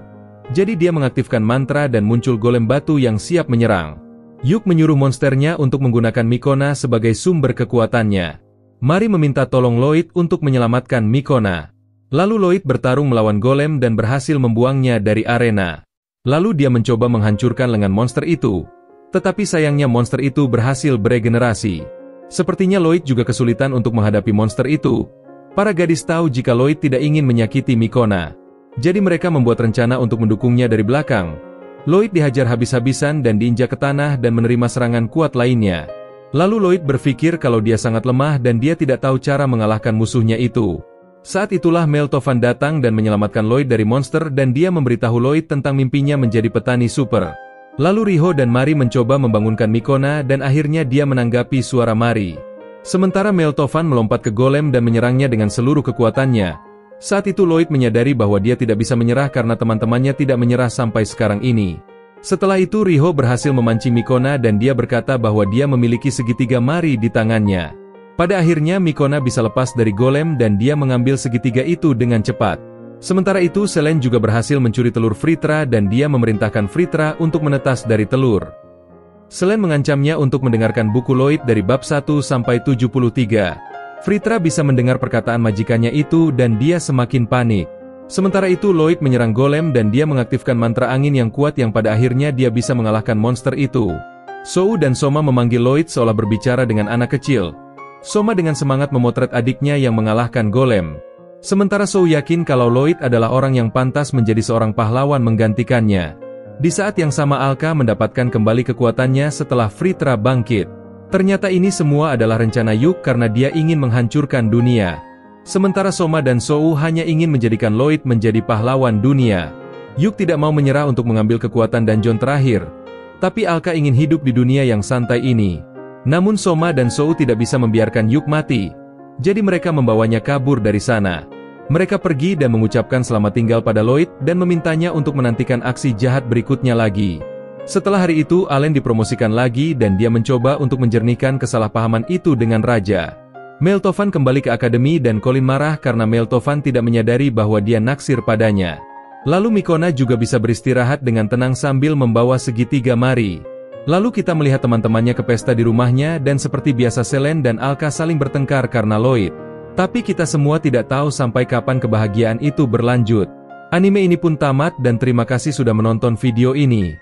Jadi dia mengaktifkan mantra dan muncul golem batu yang siap menyerang. Yuk menyuruh monsternya untuk menggunakan Mikona sebagai sumber kekuatannya. Mari meminta tolong Lloyd untuk menyelamatkan Mikona. Lalu Lloyd bertarung melawan golem dan berhasil membuangnya dari arena. Lalu dia mencoba menghancurkan lengan monster itu. Tetapi sayangnya monster itu berhasil beregenerasi. Sepertinya Lloyd juga kesulitan untuk menghadapi monster itu. Para gadis tahu jika Lloyd tidak ingin menyakiti Mikona. Jadi mereka membuat rencana untuk mendukungnya dari belakang. Lloyd dihajar habis-habisan dan diinjak ke tanah dan menerima serangan kuat lainnya. Lalu Lloyd berpikir kalau dia sangat lemah dan dia tidak tahu cara mengalahkan musuhnya itu. Saat itulah Meltovan datang dan menyelamatkan Lloyd dari monster dan dia memberitahu Lloyd tentang mimpinya menjadi petani super. Lalu Riho dan Mari mencoba membangunkan Mikona dan akhirnya dia menanggapi suara Mari. Sementara Meltovan melompat ke golem dan menyerangnya dengan seluruh kekuatannya. Saat itu Lloyd menyadari bahwa dia tidak bisa menyerah karena teman-temannya tidak menyerah sampai sekarang ini. Setelah itu Riho berhasil memancing Mikona dan dia berkata bahwa dia memiliki segitiga Mari di tangannya. Pada akhirnya Mikona bisa lepas dari golem dan dia mengambil segitiga itu dengan cepat. Sementara itu Selen juga berhasil mencuri telur Fritra dan dia memerintahkan Fritra untuk menetas dari telur. Selen mengancamnya untuk mendengarkan buku Lloyd dari bab 1 sampai 73. Fritra bisa mendengar perkataan majikannya itu dan dia semakin panik. Sementara itu Lloyd menyerang golem dan dia mengaktifkan mantra angin yang kuat yang pada akhirnya dia bisa mengalahkan monster itu. Zhou dan Soma memanggil Lloyd seolah berbicara dengan anak kecil. Soma dengan semangat memotret adiknya yang mengalahkan golem. Sementara Zhou yakin kalau Lloyd adalah orang yang pantas menjadi seorang pahlawan menggantikannya. Di saat yang sama Alka mendapatkan kembali kekuatannya setelah Fritra bangkit. Ternyata ini semua adalah rencana Yuk karena dia ingin menghancurkan dunia. Sementara Soma dan Zhou hanya ingin menjadikan Lloyd menjadi pahlawan dunia. Yuk tidak mau menyerah untuk mengambil kekuatan Dungeon terakhir. Tapi Alka ingin hidup di dunia yang santai ini. Namun Soma dan Sou tidak bisa membiarkan Yuk mati. Jadi mereka membawanya kabur dari sana. Mereka pergi dan mengucapkan selamat tinggal pada Lloyd dan memintanya untuk menantikan aksi jahat berikutnya lagi. Setelah hari itu, Allen dipromosikan lagi dan dia mencoba untuk menjernihkan kesalahpahaman itu dengan Raja. Meltovan kembali ke akademi dan Colin marah karena Meltovan tidak menyadari bahwa dia naksir padanya. Lalu Mikona juga bisa beristirahat dengan tenang sambil membawa segitiga Mari. Lalu kita melihat teman-temannya ke pesta di rumahnya dan seperti biasa Selene dan Alka saling bertengkar karena Lloyd. Tapi kita semua tidak tahu sampai kapan kebahagiaan itu berlanjut. Anime ini pun tamat dan terima kasih sudah menonton video ini.